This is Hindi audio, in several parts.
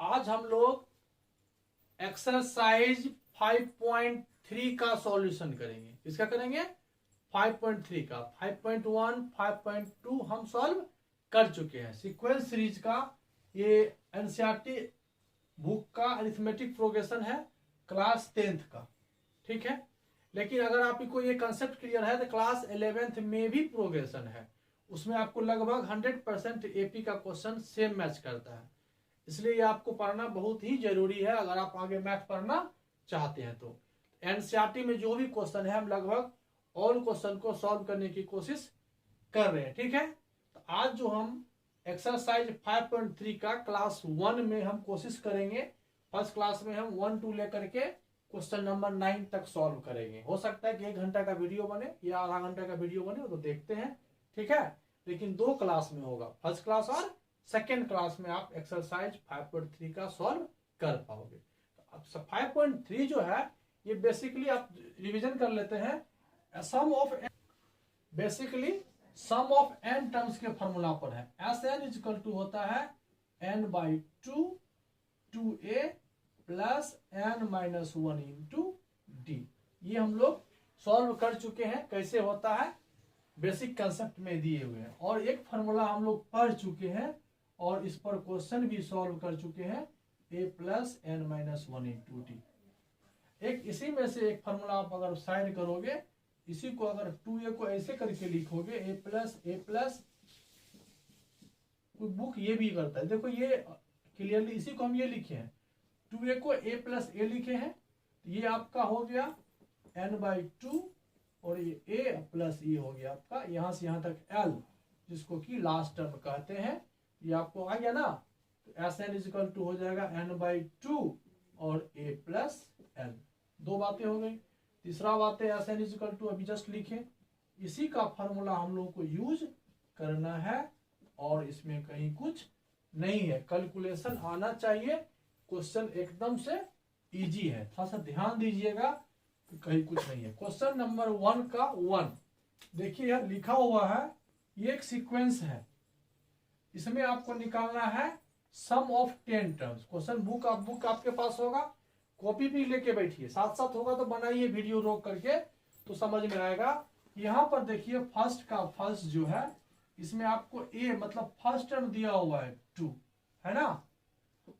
आज हम लोग एक्सरसाइज 5.3 का सॉल्यूशन करेंगे। किसका करेंगे? 5.3 का। 5.1 5.2 हम सॉल्व कर चुके हैं। सीक्वेंस सीरीज का ये एनसीईआरटी बुक का अरिथमेटिक प्रोग्रेशन है क्लास 10th का, ठीक है। लेकिन अगर आपको ये कंसेप्ट क्लियर है तो क्लास 11th में भी प्रोग्रेशन है, उसमें आपको लगभग 100% एपी का क्वेश्चन सेम मैच करता है। इसलिए ये आपको पढ़ना बहुत ही जरूरी है अगर आप आगे मैथ पढ़ना चाहते हैं तो। एनसीईआरटी में जो भी क्वेश्चन है हम लगभग ऑल क्वेश्चन को सॉल्व करने की कोशिश कर रहे हैं, ठीक है। तो आज जो हम एक्सरसाइज 5.3 का क्लास 1 में हम कोशिश करेंगे, फर्स्ट क्लास में हम 1 2 लेकर के क्वेश्चन नंबर 9 तक सॉल्व करेंगे। हो सकता है कि 1 घंटा का वीडियो बने या आधा घंटा का वीडियो बने, तो देखते हैं, ठीक है। लेकिन 2 क्लास में होगा, फर्स्ट क्लास और सेकेंड क्लास में आप एक्सरसाइज 5.3 का सॉल्व कर पाओगे। तो अब 5.3 जो है ये बेसिकली आप रिवीजन कर लेते हैं। सम ऑफ एन टर्म्स के फॉर्मूला पर है। एस एन इक्वल टू होता है n/2 2a plus n-1 into D. ये हम लोग सॉल्व कर चुके हैं, कैसे होता है बेसिक कंसेप्ट में दिए हुए हैं। और एक फॉर्मूला हम लोग पढ़ चुके हैं और इस पर क्वेश्चन भी सॉल्व कर चुके हैं, a plus n-1 into D. एक इसी में से एक फॉर्मूला आप अगर साइड करोगे, इसी को अगर 2a को ऐसे करके लिखोगे a प्लस कोई बुक ये भी करता है, देखो ये क्लियरली इसी को हम ये लिखे हैं, 2a को a प्लस a लिखे हैं, ये आपका हो गया n/2 और ये a प्लस ये हो गया आपका यहां से यहां तक l, जिसको कि लास्ट टर्म कहते हैं। ये आपको आ गया ना, तो Sn इक्वल टू हो जाएगा n/2 और a प्लस l। दो बातें हो गई। तीसरा बात है Sn इक्वल टू अभी जस्ट लिखे, इसी का फॉर्मूला हम लोग को यूज करना है और इसमें कहीं कुछ नहीं है। कैलकुलेशन आना चाहिए, क्वेश्चन एकदम से इजी है, थोड़ा सा ध्यान दीजिएगा, कहीं कुछ नहीं है। क्वेश्चन नंबर 1 का 1 देखिए यार लिखा हुआ है, ये एक सीक्वेंस है, इसमें आपको निकालना है सम ऑफ 10 टर्म्स। क्वेश्चन बुक आपके पास होगा, कॉपी भी लेके बैठिए, साथ साथ होगा तो बनाइए वीडियो रोक करके तो समझ में आएगा। यहाँ पर देखिए फर्स्ट का फर्स्ट जो है, इसमें आपको a मतलब फर्स्ट टर्म दिया हुआ है 2, है ना,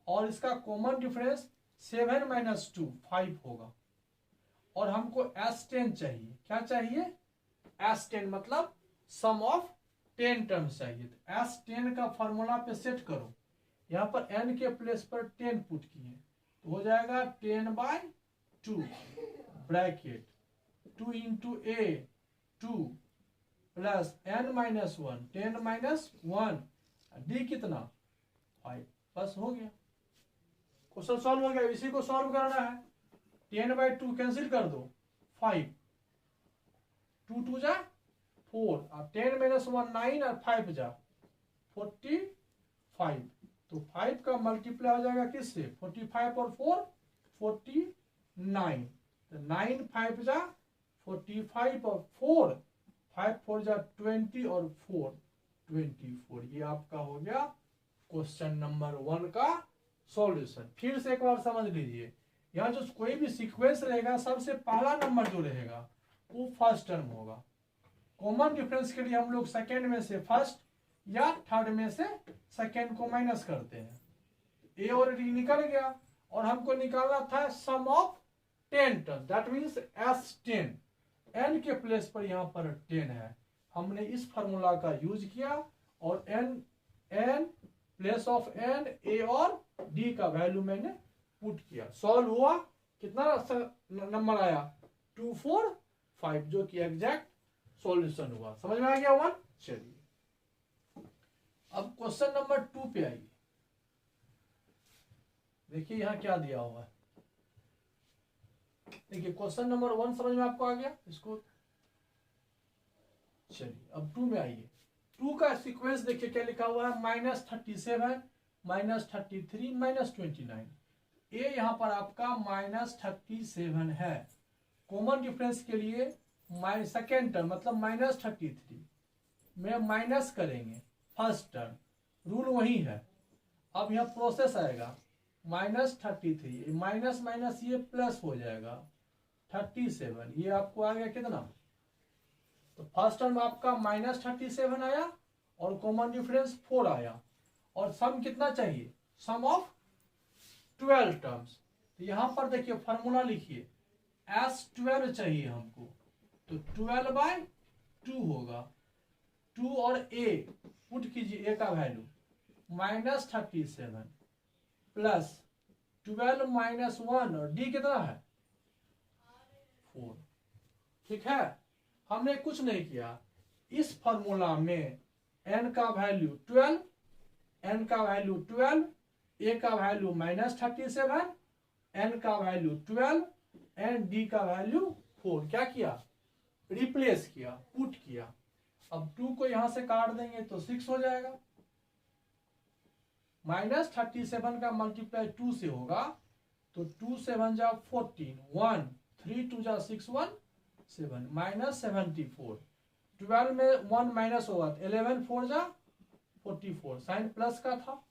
और इसका कॉमन डिफरेंस 7 - 2 5 होगा। और हमको S10 चाहिए। क्या चाहिए? S10 मतलब सम ऑफ 10 टर्म्स चाहिए। तो S10 का फॉर्मूला पे सेट करो, यहाँ पर n के प्लेस पर 10 पुट किए तो हो जाएगा 10/2 bracket 2 into a 2 plus n-1 10-1 d कितना 5। बस हो गया, क्वेश्चन सॉल्व हो गया। इसी को सॉल्व करना है, 10/2 कैंसिल कर दो 5, 2 2 जा 4 और 10-1 9 और 5 जा 45। तो 5 का मल्टीप्लाई हो जाएगा किससे? 45 और 4 49। तो 9 5 जा 45 और 4 5 4 जा 20 और 4 24। ये आपका हो गया क्वेश्चन नंबर 1 का सॉल्यूशन। फिर से एक बार समझ लीजिए, यहाँ जो कोई भी सीक्वेंस रहेगा, सबसे पहला नंबर जो रहेगा वो फर्स्ट टर्म होगा। कॉमन डिफरेंस के लिए हम लोग सेकेंड में से फर्स्ट या थर्ड में से सेकेंड को माइनस करते हैं। ए और डी निकल गया और हमको निकालना था sum of 10 term, that means S10। n के प्लेस पर यहाँ पर 10 है, हमने इस फॉर्मूला का यूज किया और n place of n a और d का वैल्यू मैंने पुट किया। सॉल्व हुआ, कितना नंबर आया 245, जो कि एग्जैक्ट सॉल्यूशन हुआ। समझ में आ गया 1? चलिए अब क्वेश्चन नंबर 2 पे आइए। देखिए यहाँ क्या दिया हुआ है, देखिए क्वेश्चन नंबर 1 समझ में आपको आ गया इसको। चलिए अब 2 में आइए। 2 का सीक्वेंस देखिए क्या लिखा हुआ है, -37 -33 -29। ए यहाँ पर आपका -37 है। कॉमन डिफरेंस के लिए सेकेंड टर्म मतलब -33 में माइनस करेंगे फर्स्ट टर्म, रूल वही है। अब यहाँ प्रोसेस आएगा, -33, माइनस माइनस ये प्लस हो जाएगा 37, ये आपको आ गया कितना? तो फर्स्ट टर्म आपका -37 आया और कॉमन डिफरेंस 4 आया, और सम कितना चाहिए? सम ऑफ 12 टर्म्स। तो यहां पर देखिए फॉर्मूला लिखिए, S12 चाहिए हमको, तो 12/2 होगा। 2 और a पुट कीजिए, a का वैल्यू -37 प्लस 12 -1 और d कितना है? 4। ठीक है, हमने कुछ नहीं किया। इस फॉर्मूला में n का वैल्यू 12, n का वैल्यू 12, a का वैल्यू -37, n का वैल्यू 12 एंड d का वैल्यू 4 क्या किया? रिप्लेस किया, पुट किया। अब 2 को यहां से काट देंगे तो 6 हो जाएगा। -37 का मल्टीप्लाई 2 से होगा, तो 2 7 जा 14, 1 3 2 जा 6 1 7 -74। 12 में 1 माइनस होगा तो 11 4 जा 44, साइन प्लस का था।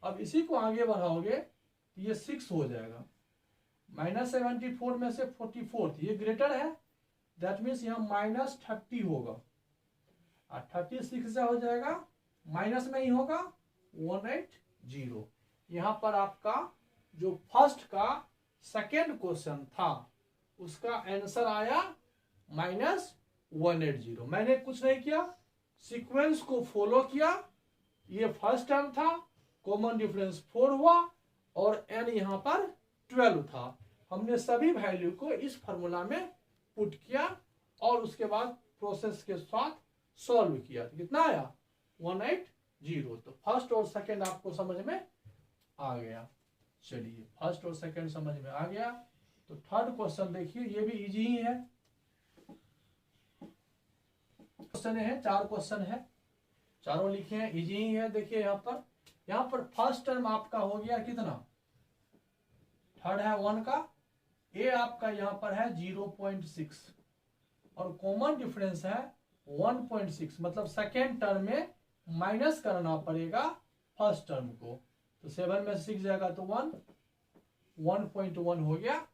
अब इसी को आगे बढ़ाओगे तो ये 6 हो जाएगा। -74 में से 44 ये ग्रेटर है, दैट मीन्स यहाँ -30 होगा, और 36 से हो जाएगा, माइनस में ही होगा 180। यहाँ पर आपका जो फर्स्ट का सेकेंड क्वेश्चन था उसका आंसर आया -180। मैंने कुछ नहीं किया, सीक्वेंस को फॉलो किया। ये फर्स्ट टर्म था, कॉमन डिफरेंस 4 हुआ और n यहाँ पर 12 था। हमने सभी वैल्यू को इस फॉर्मूला में पुट किया और उसके बाद प्रोसेस के साथ सॉल्व किया, तो कितना आया? 180। तो फर्स्ट और सेकंड आपको समझ में आ गया। चलिए, फर्स्ट और सेकंड समझ में आ गया, तो थर्ड क्वेश्चन देखिए, ये भी इजी ही है। क्वेश्चन है, 4 क्वेश्चन है, चारों लिखे हैं, इजी ही है। देखिए यहाँ पर फर्स्ट टर्म आपका हो गया कितना? थर्ड है 1 का, ए आपका यहाँ पर है 0.6 और कॉमन डिफरेंस है 1.6, मतलब सेकेंड टर्म में माइनस करना पड़ेगा फर्स्ट टर्म को। तो 7 में 6 जाएगा तो 1.1 हो गया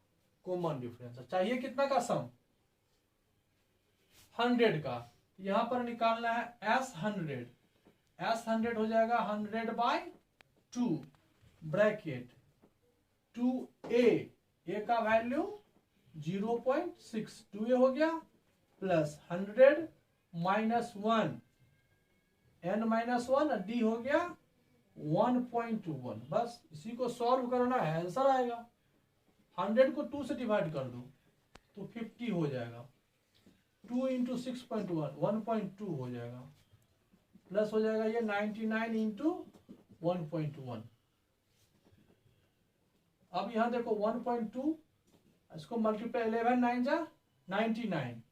कॉमन डिफरेंस। चाहिए कितना का सम? 100 का। यहां पर निकालना है S100। S100 हो जाएगा 100/2 ब्रैकेट 2a, a का वैल्यू 0.6, 2a हो गया, प्लस 100 -1 n -1 d हो गया 1.1। बस इसी को सॉल्व करना है, आंसर आएगा। 100 को 2 से डिवाइड कर दो तो 50 हो जाएगा। 2 × 6.1 1.2 हो जाएगा, प्लस हो जाएगा ये 99 × 1.1। अब यहां देखो 1.2, इसको मल्टीप्लाई 11 9 जा 99,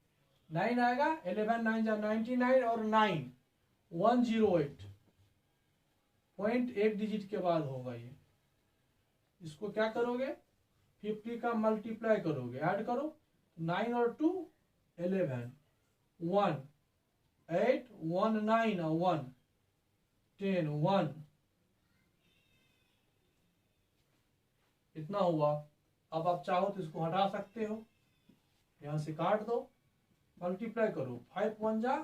9 आएगा, 11 9 जा 99 और 9 108 पॉइंट 1 डिजिट के बाद होगा ये। इसको क्या करोगे? 50 का मल्टीप्लाई करोगे, ऐड करो, 9 और 2 11, 1 8 1 9 1 10 1, इतना हुआ। अब आप चाहो तो इसको हटा सकते हो, यहां से काट दो, मल्टीप्लाई करो, 5 1 जा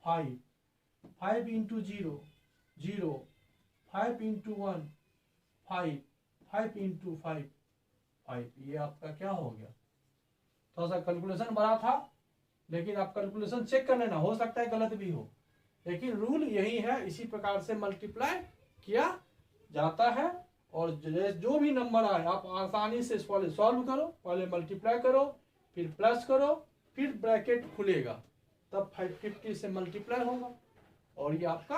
5, 5 × 0 0, 5 × 1 5, 5 × 5 5। ये आपका क्या हो गया? थोड़ा सा कैलकुलेशन बड़ा था, लेकिन आप कैलकुलेशन चेक कर लेना, हो सकता है गलत भी हो, लेकिन रूल यही है, इसी प्रकार से मल्टीप्लाई किया जाता है। और जो भी नंबर आए आप आसानी से सॉल्व करो, पहले मल्टीप्लाई करो, फिर प्लस करो, फिर ब्रैकेट खुलेगा, तब 550 से मल्टीप्लाई होगा और ये आपका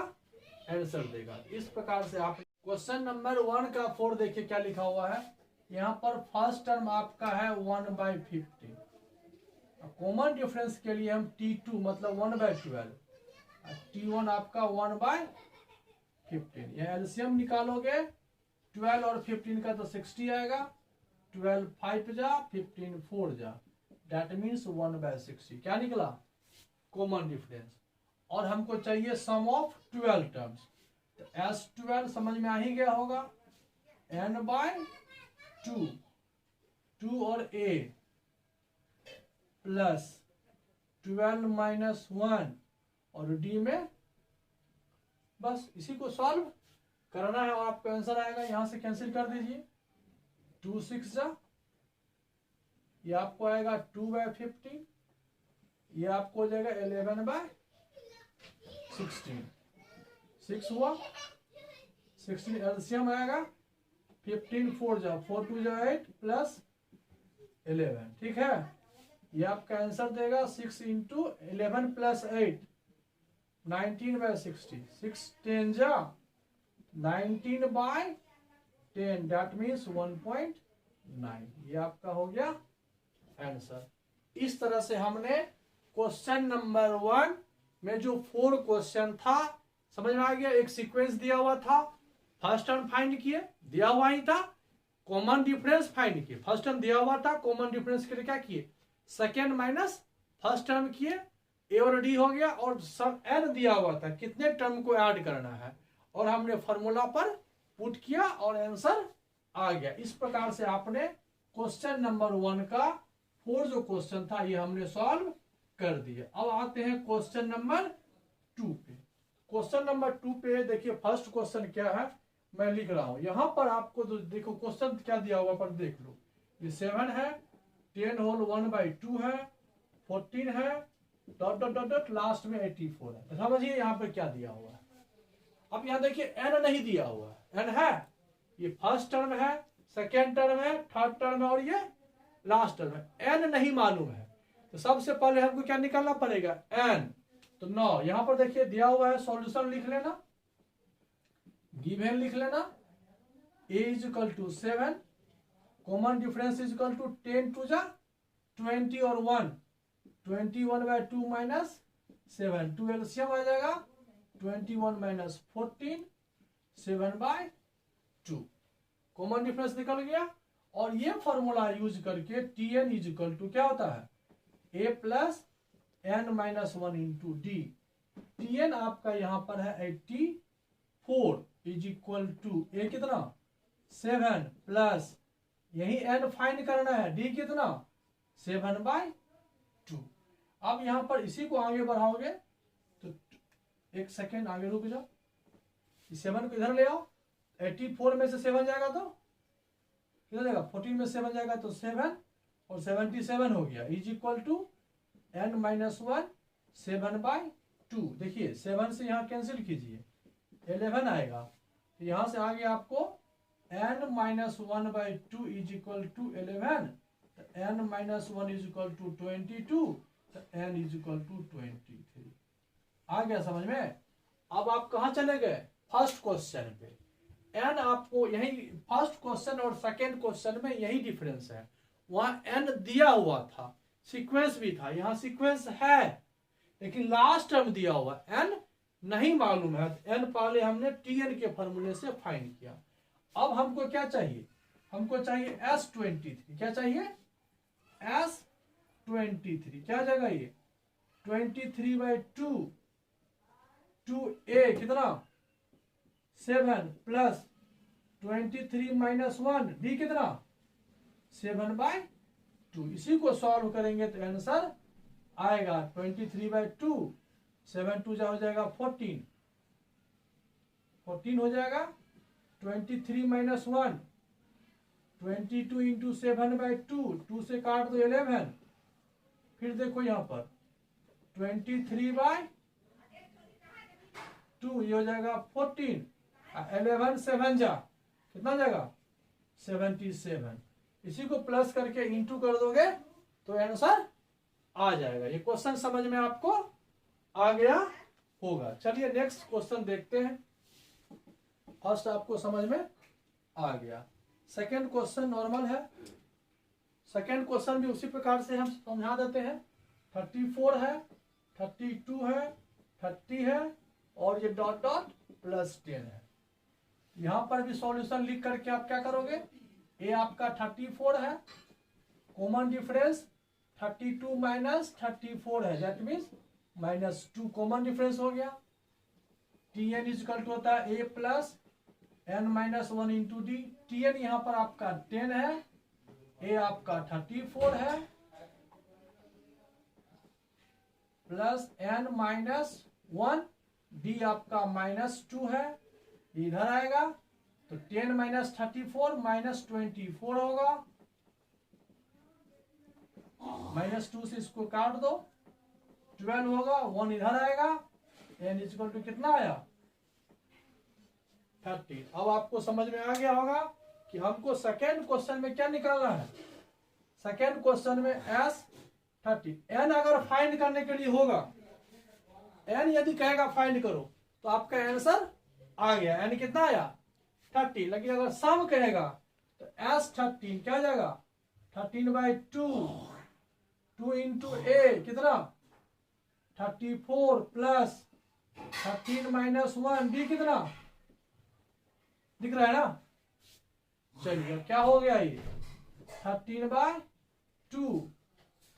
आंसर देगा। इस प्रकार से आप क्वेश्चन नंबर 1 का 4 देखिए क्या लिखा हुआ है। यहाँ पर फर्स्ट टर्म आपका है 1/50। कॉमन डिफरेंस के लिए हम T2 मतलब 1/12, T1 आपका 1/15। यह एलसीएम निकालोगे 12 और 15 का तो 60 आएगा, 12 5 जा 15 4 जा, दैट मीन्स 1/60 क्या निकला? Common difference. और हमको चाहिए सम ऑफ 12 टर्म्स, तो S12 समझ में आ ही गया होगा, n बाय 2 और a प्लस 12 माइनस 1 और d में, बस इसी को सॉल्व करना है और आपका आंसर आएगा। यहां से कैंसिल कर दीजिए, 2 6 जा, ये आपको आएगा 2/15, ये आपको हो जाएगा 11/16, 6 हुआ, 16 एलसीएम आएगा 15 4 जाओ, 4 2 जाओ 8 प्लस 11, ठीक है। ये आपका आंसर देगा 6 इंटू 11 प्लस 8 19/60, 6 10 जा 19/10, दैट मीन्स 1.9। ये आपका हो गया आंसर। इस तरह से हमने क्वेश्चन नंबर 1 में जो 4 क्वेश्चन था, समझ में आ गया। एक सीक्वेंस दिया हुआ था, फर्स्ट टर्म फाइंड किए, दिया हुआ ही था, कॉमन डिफरेंस फाइंड किए। फर्स्ट टर्म दिया हुआ था, कॉमन डिफरेंस के लिए क्या किए, सेकेंड माइनस फर्स्ट टर्म किए, ए और डी हो गया, और सब एन दिया हुआ था, कितने टर्म को ऐड करना है, और हमने फॉर्मूला पर पुट किया और आंसर आ गया। इस प्रकार से आपने क्वेश्चन नंबर 1 का 4 जो क्वेश्चन था ये हमने सॉल्व कर दिया। अब आते हैं क्वेश्चन नंबर 2 पे। क्वेश्चन नंबर 2 पे देखिए, फर्स्ट क्वेश्चन क्या है मैं लिख रहा हूं। यहां पर आपको देखो क्वेश्चन क्या दिया हुआ पर देख लो, ये 7 है, 10 होल 1/2 है, 14 है, dot dot dot dot last में 84 है। तो समझिए यहाँ पे क्या दिया हुआ है। अब यहाँ देखिए एन नहीं दिया हुआ है, एन है, ये फर्स्ट टर्म है, सेकेंड टर्म है, थर्ड टर्म है और ये लास्ट टर्म है। एन नहीं मालूम है, तो सबसे पहले हमको क्या निकालना पड़ेगा, एन। तो 9 यहां पर देखिए दिया हुआ है, सॉल्यूशन लिख लेना, गिवन लिख लेना, a is equal to 7, common difference is equal to 10 2 जा 20 और 1, 21/2 माइनस 7, 2 एलसीएम आ जाएगा 21 माइनस 14, 7/2, कॉमन डिफरेंस निकल गया। और ये फॉर्मूला यूज करके tn इज इक्वल टू क्या होता है, a plus n minus 1 into D. tn आपका यहां पर है 84 इज इक्वल टू a कितना 7 प्लस यही n फाइंड करना है, d कितना 7/2। अब यहां पर इसी को आगे बढ़ाओगे तो एक सेकेंड आगे रुक जाओ, 7 को इधर ले आओ, 84 में से 7 जाएगा तो कितना जाएगा, 14 में 7 जाएगा तो 7 और 77 हो गया, is equal to n minus 1 7/2। देखिए 7 से यहाँ कैंसिल कीजिए, 11 आएगा, तो यहां से आगे आपको n minus 1/2 is equal to 11, n minus 1 is equal to 22, तो n इज इक्वल टू 23। आ गया समझ में। अब आप कहां चले गए, फर्स्ट क्वेश्चन पे। n आपको यही फर्स्ट क्वेश्चन और सेकेंड क्वेश्चन में यही डिफरेंस है, वहां n दिया हुआ था, सीक्वेंस भी था, यहां सीक्वेंस है लेकिन लास्ट टर्म दिया हुआ, n नहीं मालूम है, n पहले हमने tn के फॉर्मूले से फाइंड किया। अब हमको क्या चाहिए, हमको चाहिए S23, क्या चाहिए S23, क्या जगह ये 23/2, 2a कितना 7 प्लस 23 माइनस 1 d कितना 7/2। इसी को सॉल्व करेंगे तो आंसर आएगा 23/2, 7 2 हो जाएगा 14, 14 हो जाएगा, 23 माइनस 1 22 इंटू 7/2, 2 से काट दो 11, फिर देखो यहां पर 23/2 ये हो जाएगा 14, 11 7 जा कितना जाएगा 77। इसी को प्लस करके इंटू कर दोगे तो आंसर आ जाएगा। ये क्वेश्चन समझ में आपको आ गया होगा। चलिए नेक्स्ट क्वेश्चन देखते हैं। फर्स्ट आपको समझ में आ गया, सेकेंड क्वेश्चन नॉर्मल है। सेकेंड क्वेश्चन भी उसी प्रकार से हम समझा देते हैं। 34 है, 32 है, 30 है और ये डॉट डॉट प्लस 10 है। यहां पर भी सॉल्यूशन लिख करके आप क्या करोगे, ए आपका 34 है, कॉमन डिफरेंस 32 माइनस 34 है, दैट मीन्स -2 कॉमन डिफरेंस हो गया। T N is equal to होता है ए plus n-1 into D. Tn यहाँ पर आपका 10 है, a आपका 34 है, प्लस n-1, d आपका -2 है, इधर आएगा तो 10 - 34 -24 होगा, -2 से इसको काट दो, 12 होगा, 1 इधर आएगा, n इक्वल टू कितना आया 30। अब आपको समझ में आ गया होगा कि हमको सेकेंड क्वेश्चन में क्या निकालना है। सेकेंड क्वेश्चन में S30 n अगर फाइंड करने के लिए होगा, n यदि कहेगा फाइंड करो तो आपका आंसर आ गया, n कितना आया 30। लेकिन अगर सम कहेगा तो S13 क्या जाएगा 13/2, 2 इंटू a कितना 34 प्लस 13 - 1 d कितना दिख रहा है ना। चलिए क्या हो गया ये 13/2,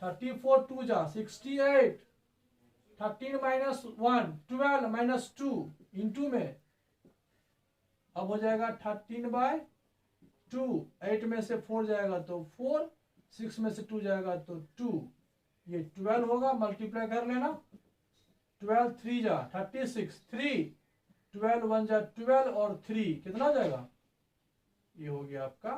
34 2 जा 68, 13 - 1 12 - 2 इंटू में अब हो जाएगा 13/2, 8 में से 4 जाएगा तो 4, 6 में से 2 जाएगा तो 2, ये 12 होगा, मल्टीप्लाई कर लेना, 12 3 जा 36, 3 12 1 जा 12 और 3 कितना हो जाएगा, ये हो गया आपका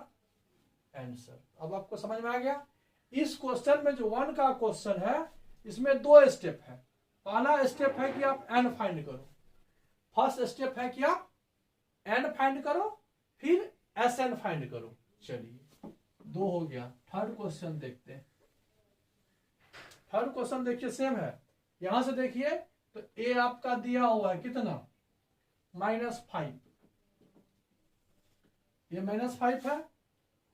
आंसर। अब आपको समझ में आ गया। इस क्वेश्चन में जो 1 का क्वेश्चन है इसमें 2 स्टेप है। पहला स्टेप है कि आप n फाइंड करो, फर्स्ट स्टेप है कि आप n फाइंड करो, फिर Sn फाइंड करो। चलिए 2 हो गया। थर्ड क्वेश्चन देखते हैं। थर्ड क्वेश्चन देखिए सेम है, यहां से देखिए तो a आपका दिया हुआ है कितना -5, ये -5 है,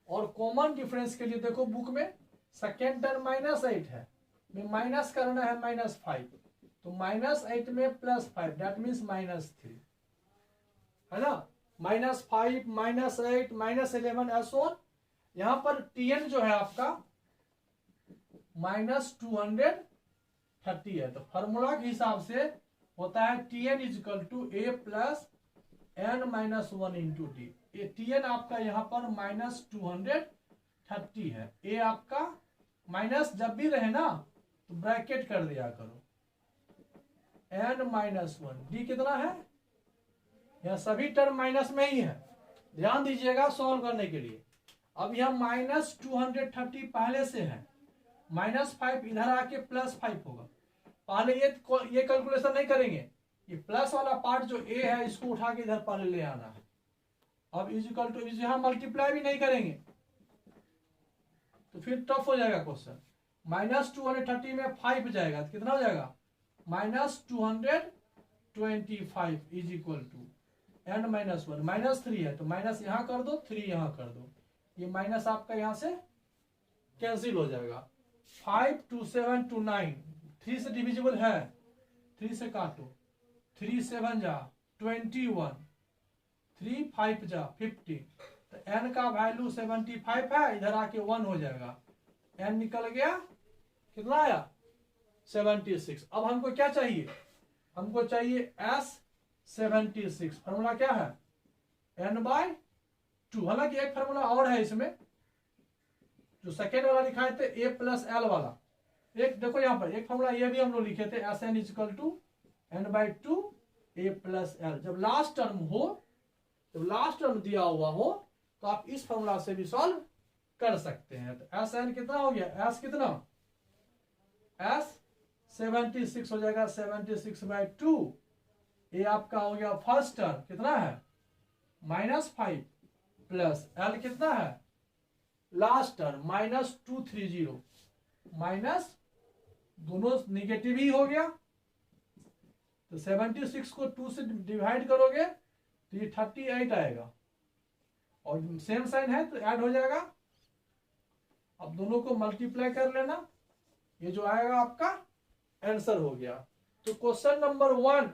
और कॉमन डिफरेंस के लिए देखो बुक में सेकेंड टर्म -8 है, में माइनस करना है -5, तो -8 में +5 दैट मीन्स -3 है ना, -5 -8 -11 ऐसा। यहां पर Tn जो है आपका -230 है, तो फॉर्मूला के हिसाब से होता है Tn equal to a plus n-1 into D. Tn आपका यहाँ पर -230 है, a आपका माइनस जब भी रहे ना तो ब्रैकेट कर दिया करो, n-1, d कितना है, यह सभी टर्म माइनस में ही है, ध्यान दीजिएगा सॉल्व करने के लिए। अब यह -230 पहले से है, -5 इधर आके +5 होगा, पहले ये कैलकुलेशन नहीं करेंगे, ये प्लस वाला पार्ट जो a है इसको उठा के इधर पहले ले आना है। अब इक्वल टू यहां मल्टीप्लाई भी नहीं करेंगे तो फिर टफ हो जाएगा क्वेश्चन। -230 में 5 जाएगा तो कितना हो जाएगा -225 इज इक्वल टू n-1, -3 है तो माइनस यहां कर दो, 3 यहां कर दो, ये माइनस आपका यहां से कैंसिल हो जाएगा। 5 2 7 2 9, 3 से डिविजिबल है, 3 से काटो, 3 7 जा 21, 3 5 जा 50, तो n का वैल्यू 75 है, इधर आके 1 हो जाएगा, n निकल गया कितना आया 76। अब हमको क्या चाहिए, हमको चाहिए S76, फॉर्मूला क्या है n/2। हालांकि एक फॉर्मूला और है इसमें, जो सेकेंड वाला लिखाए थे a प्लस l वाला, एक देखो यहाँ पर एक फॉर्मूला ये भी हम लोग लिखे थे Sn equal to n/2 a plus l। जब लास्ट टर्म हो, जब लास्ट टर्म दिया हुआ हो तो आप इस फॉर्मूला से भी सॉल्व कर सकते हैं। तो Sn कितना हो गया, S कितना S76 हो जाएगा, 76/2, ये आपका हो गया फर्स्ट टर्म कितना है -5 प्लस l कितना है लास्ट टर्म -230, माइनस दोनों निगेटिव ही हो गया, तो 76 को 2 से डिवाइड करोगे तो ये 38 आएगा, और सेम साइन है तो ऐड हो जाएगा। अब दोनों को मल्टीप्लाई कर लेना, ये जो आएगा आपका आंसर हो गया। तो क्वेश्चन नंबर 1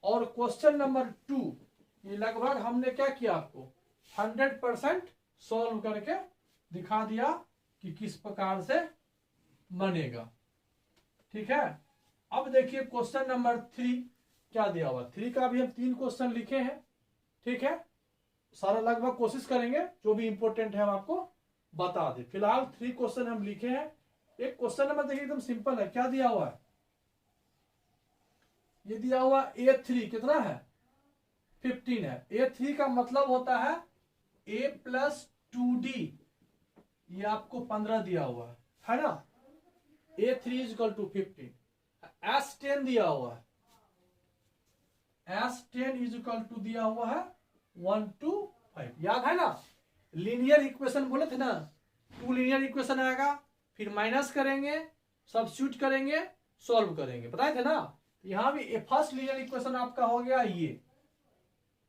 और क्वेश्चन नंबर 2 ये लगभग हमने क्या किया, आपको 100% सॉल्व करके दिखा दिया कि किस प्रकार से बनेगा। ठीक है, अब देखिए क्वेश्चन नंबर 3 क्या दिया हुआ। 3 का भी हम 3 क्वेश्चन लिखे हैं। ठीक है, सारा लगभग कोशिश करेंगे, जो भी इंपॉर्टेंट है हम आपको बता दे। फिलहाल 3 क्वेश्चन हम लिखे हैं। एक क्वेश्चन नंबर देखिए एकदम सिंपल है, क्या दिया हुआ है, ये दिया हुआ A3 कितना है 15 है। A3 का मतलब होता है A प्लस 2D, ये आपको 15 दिया हुआ है ना। A3 is equal to 15। S10 दिया हुआ है, S10 इज इक्वल टू दिया हुआ है 1 to 5, याद है ना। लीनियर इक्वेशन बोले थे ना, 2 लीनियर इक्वेशन आएगा, फिर माइनस करेंगे, सब्स्टिट्यूट करेंगे, सॉल्व करेंगे, बताए थे ना। यहां भी फर्स्ट लीनियर इक्वेशन आपका हो गया ये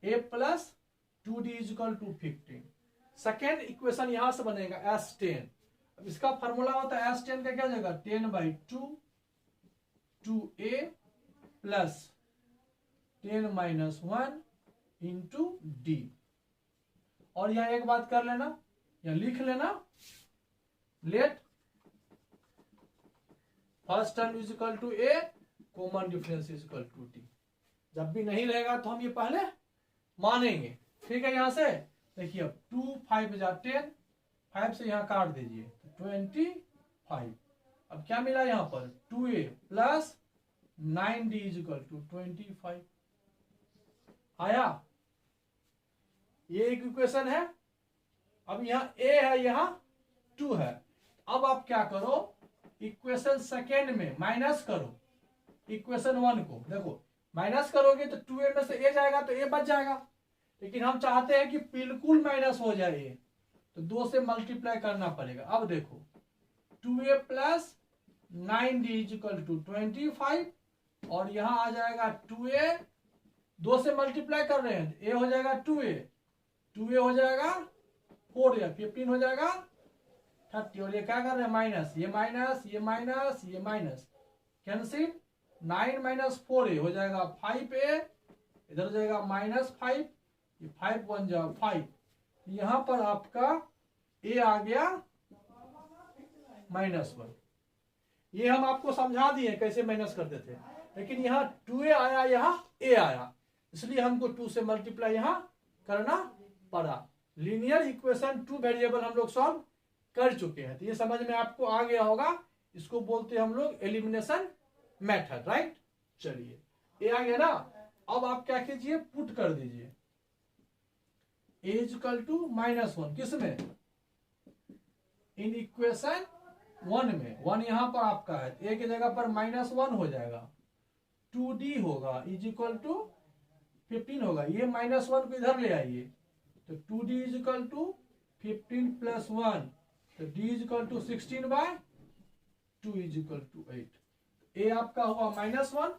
A plus 2D is equal to 15। Second equation यहां से बनेगा S10। अब इसका फॉर्मूला होता है S10 का क्या जाएगा 10/2 2A plus 10 minus 1 into D। और यहां एक बात कर लेना, या लिख लेना, let first term is equal to A, common difference is equal to D। जब भी नहीं रहेगा तो हम ये पहले मानेंगे, ठीक है। यहां से देखिए अब 2 5 जा 10, 5 से यहां काट दीजिए तो 25। अब क्या मिला यहां पर 2A plus 9D is equal to 25 आया। ये एक इक्वेशन है। अब यहां A है, यहां 2 है। अब आप क्या करो, इक्वेशन सेकेंड में माइनस करो इक्वेशन 1 को। देखो माइनस करोगे तो 2A में से A जाएगा तो A बच जाएगा, लेकिन हम चाहते हैं कि बिल्कुल माइनस हो जाए A, तो 2 से मल्टीप्लाई करना पड़ेगा। अब देखो 2A plus 9D is equal to 25, और यहां आ जाएगा 2A, 2 से मल्टीप्लाई कर रहे हैं, A हो जाएगा 2A, 2A हो जाएगा 4, या 15 हो जाएगा 30, और ये क्या कर रहे हैं माइनस, ये माइनस, ये माइनस, ये माइनस, कैंसिल। 9 माइनस 4A हो जाएगा 5A, इधर हो जाएगा -5, ये 5 बन जाएगा 5। यहां पर आपका A आ गया -1। ये हम आपको समझा दिए कैसे माइनस करते थे, लेकिन यहाँ 2A आया, यहाँ A आया, इसलिए हमको 2 से मल्टीप्लाई यहां करना पड़ा। लीनियर इक्वेशन 2 वेरिएबल हम लोग सॉल्व कर चुके हैं, तो ये समझ में आपको आ गया होगा। इसको बोलते हैं हम लोग एलिमिनेशन मेथड, राइट। चलिए ये आ गया ना। अब आप क्या कीजिए, पुट कर दीजिए A इज इक्वल टू -1 किसमें, इन इक्वेशन 1 में। 1 यहां पर आपका है, A की जगह पर -1 हो जाएगा, 2D होगा इज इक्वल टू 15 होगा। ये -1 को इधर ले आइए, तो 2D is equal to 15 plus 1, तो D is equal to 16/2 is equal to 8। A आपका हुआ -1,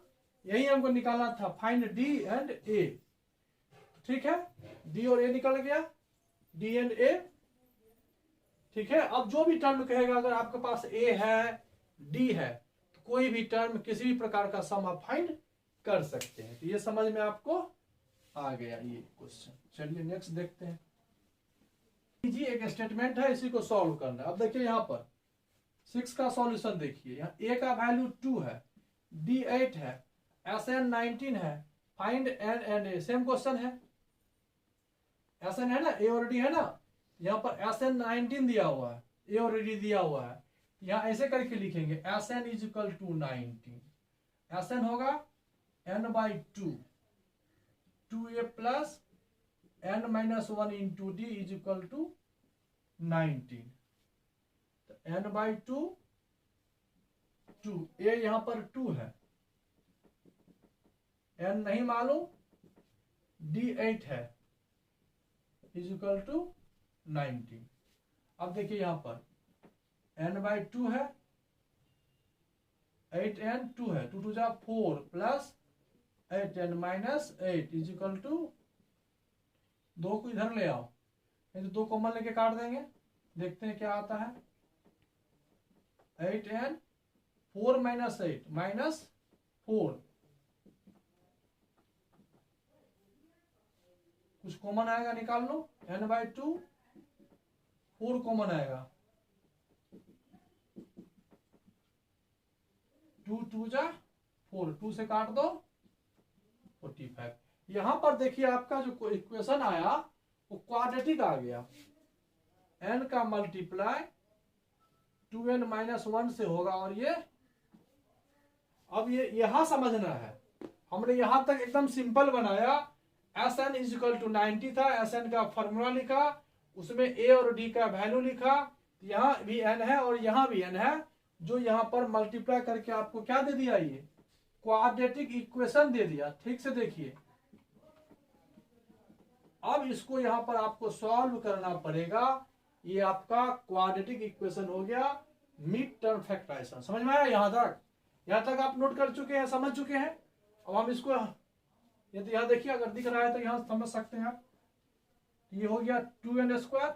यही हमको निकालना था, फाइंड D एंड A, ठीक है। D और A निकल गया, D एंड A, ठीक है। अब जो भी टर्म कहेगा, अगर आपके पास A है, D है, तो कोई भी टर्म किसी भी प्रकार का सम आप फाइंड कर सकते हैं। तो ये समझ में आपको आ गया ये क्वेश्चन। चलिए नेक्स्ट देखते हैं जी। एक स्टेटमेंट है, इसी को सॉल्व करना है। अब देखिए यहाँ पर 6 का सॉल्यूशन देखिए, यहाँ A का वैल्यू 2 है, D 8 है, SN 19 है, find N and A। Same question है, SN है ना, A और D है ना। यहाँ पर SN 19 दिया हुआ है, A और D दिया हुआ है। यहाँ ऐसे करके लिखेंगे SN is equal to 19। SN होगा N/2, 2A plus N minus 1 into D is equal to 19। तो N/2 2, A यहां पर 2 है, N नहीं मालूम, D 8 है, इज इक्वल टू 19। अब देखिए यहां पर N/2 है, 8N 2 है, 2 2 जा 4 plus 8N minus 8 is equal to 2 को इधर ले आओ, नहीं तो 2 कॉमन लेके काट देंगे, देखते हैं क्या आता है। 8N 4 माइनस 8 माइनस 4, कुछ कॉमन आएगा निकाल लो, N/2 4 कॉमन आएगा, 2 2 जा 4, 2 से काट दो 45। यहां पर देखिए आपका जो इक्वेशन आया वो क्वाड्रेटिक आ गया। n का मल्टीप्लाई 2n माइनस 1 से होगा। और ये अब ये यहां समझना है, हमने यहां तक एकदम सिंपल बनाया। Sn इज इक्वल टू 90 था, Sn का फॉर्मूला लिखा, उसमें a और d का वैल्यू लिखा, यहाँ भी n है और यहाँ भी n है, जो यहाँ पर मल्टीप्लाई करके आपको क्या दे दिया, ये क्वाड्रेटिक इक्वेशन दे दिया। ठीक से देखिए, अब इसको यहाँ पर आपको सॉल्व करना पड़ेगा। ये आपका क्वाड्रेटिक इक्वेशन हो गया मिड टर्म फैक्टराइजेशन। समझ में आया? यहाँ तक आप नोट कर चुके हैं, समझ चुके हैं। अब हम इसको यदि यहाँ देखिए, अगर दिख रहा है तो यहाँ समझ सकते हैं आप। ये हो गया 2n स्क्वायर,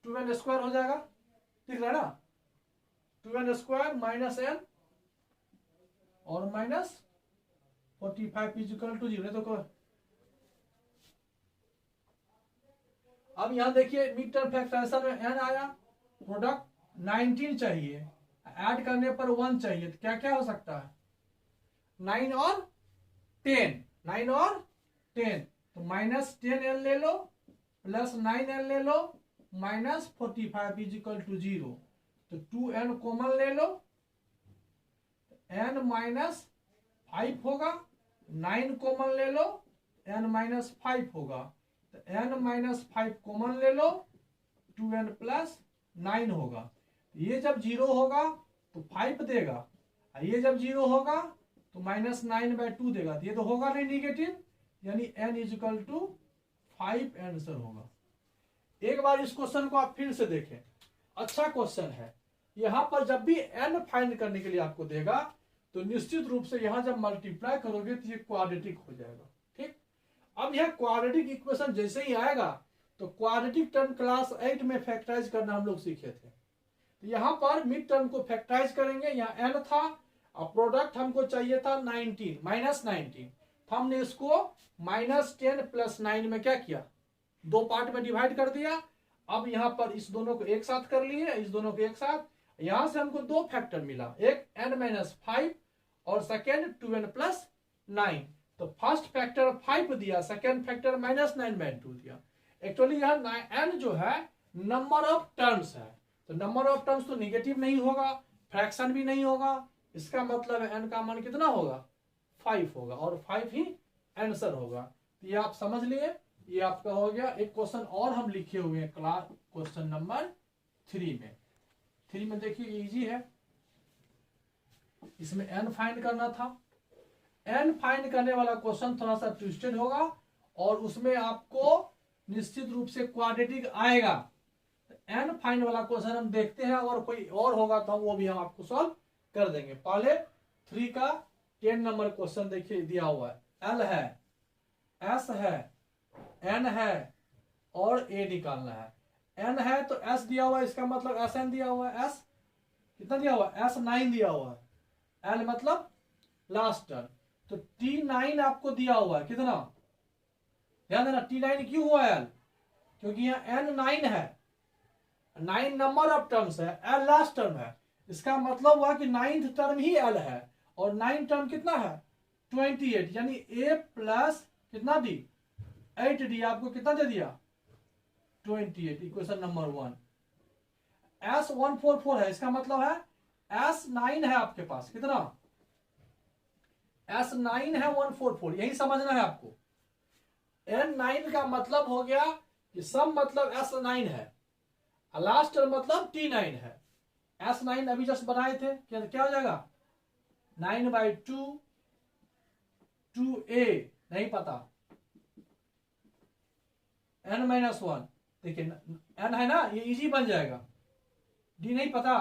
2n स्क्वायर हो जाएगा, दिख रहा है ना, 2n स्क्वायर माइनस n और माइनस 45 इक्वल टू 0। तो अब यहां देखिए मिड टर्म फैक्टराइजेशन में n आया, प्रोडक्ट 19 चाहिए, ऐड करने पर 1 चाहिए, तो क्या क्या हो सकता है, 9 और 10, 9 और 10, तो माइनस 10n ले लो प्लस 9n ले लो माइनस 45 इज इक्वल टू 0। तो 2n कॉमन ले लो, n माइनस 5 होगा, 9 कॉमन ले लो, n माइनस 5 होगा, तो n माइनस 5 कॉमन ले लो, 2n प्लस 9 होगा। ये जब 0 होगा तो 5 देगा, ये जब 0 होगा तो माइनस 9/2 देगा। ये तो होगा नहीं निगेटिव, यानी n is equal to 5 answer होगा। एक बार इस क्वेश्चन को आप फिर से देखें, अच्छा क्वेश्चन है। यहां पर जब भी n फाइंड करने के लिए आपको देगा तो निश्चित रूप से यहां जब मल्टीप्लाई करोगे तो ये क्वाड्रेटिक हो जाएगा। ठीक, अब यह क्वाड्रेटिक इक्वेशन जैसे ही आएगा तो क्वाड्रेटिक टर्म क्लास 8 में फैक्टराइज करना हम लोग सीखे थे। तो यहां पर मिड टर्म को फैक्टराइज करेंगे, यहाँ n था और प्रोडक्ट हमको चाहिए था 19 माइनस 19, तो हमने इसको माइनस 10 प्लस 9 में क्या किया, दो पार्ट में डिवाइड कर दिया। अब यहाँ पर इस दोनों को एक साथ कर लिए, इस दोनों को एक साथ, यहां से हमको दो फैक्टर मिला, एक n माइनस 5 और सेकेंड 2n प्लस 9। तो फर्स्ट फैक्टर 5 दिया, सेकेंड फैक्टर माइनस 9/2 दिया। एक्चुअली यहाँ n जो है नंबर ऑफ टर्म्स है, तो नंबर ऑफ टर्म्स तो निगेटिव नहीं होगा, फ्रैक्शन भी नहीं होगा, इसका मतलब है n का मान कितना होगा, 5 होगा, और 5 ही आंसर होगा। तो ये आप समझ लिए, ये आपका हो गया। एक क्वेश्चन और हम लिखे हुए हैं क्लास क्वेश्चन नंबर 3 में। 3 में देखिए इजी है, इसमें n फाइंड करना था। n फाइंड करने वाला क्वेश्चन थोड़ा सा ट्विस्टेड होगा और उसमें आपको निश्चित रूप से क्वाड्रेटिक आएगा। n फाइंड वाला क्वेश्चन हम देखते हैं, अगर कोई और होगा तो वो भी हम आपको सॉल्व कर देंगे। पहले 3 का 10 नंबर क्वेश्चन देखिए दिया हुआ है, l है, s है, n है और a निकालना है। n है तो s दिया हुआ है, इसका मतलब sn दिया हुआ है, s कितना दिया हुआ है, s9 दिया हुआ है, l मतलब लास्ट टर्म, तो t9 आपको दिया हुआ है कितना, ध्यान देना t9 क्यों हुआ है l, क्योंकि यहाँ n9 है, 9 नंबर ऑफ टर्म्स है, l लास्ट टर्म है, इसका मतलब हुआ कि 9th टर्म ही l है, और 9 टर्म कितना है 28, यानी a प्लस कितना दी 8d आपको कितना दे दिया 28। इक्वेशन नंबर 1 s144 है, इसका मतलब है s9 है आपके पास, कितना s9 है 144, यही समझना है आपको। n9 का मतलब हो गया कि सम मतलब s9 है, लास्ट टर्म मतलब t9 है। s9 अभी जस्ट बनाए थे, क्या हो जाएगा 9/2 2a नहीं पता, n माइनस 1, देखिए n है ना, ये इजी बन जाएगा, d नहीं पता,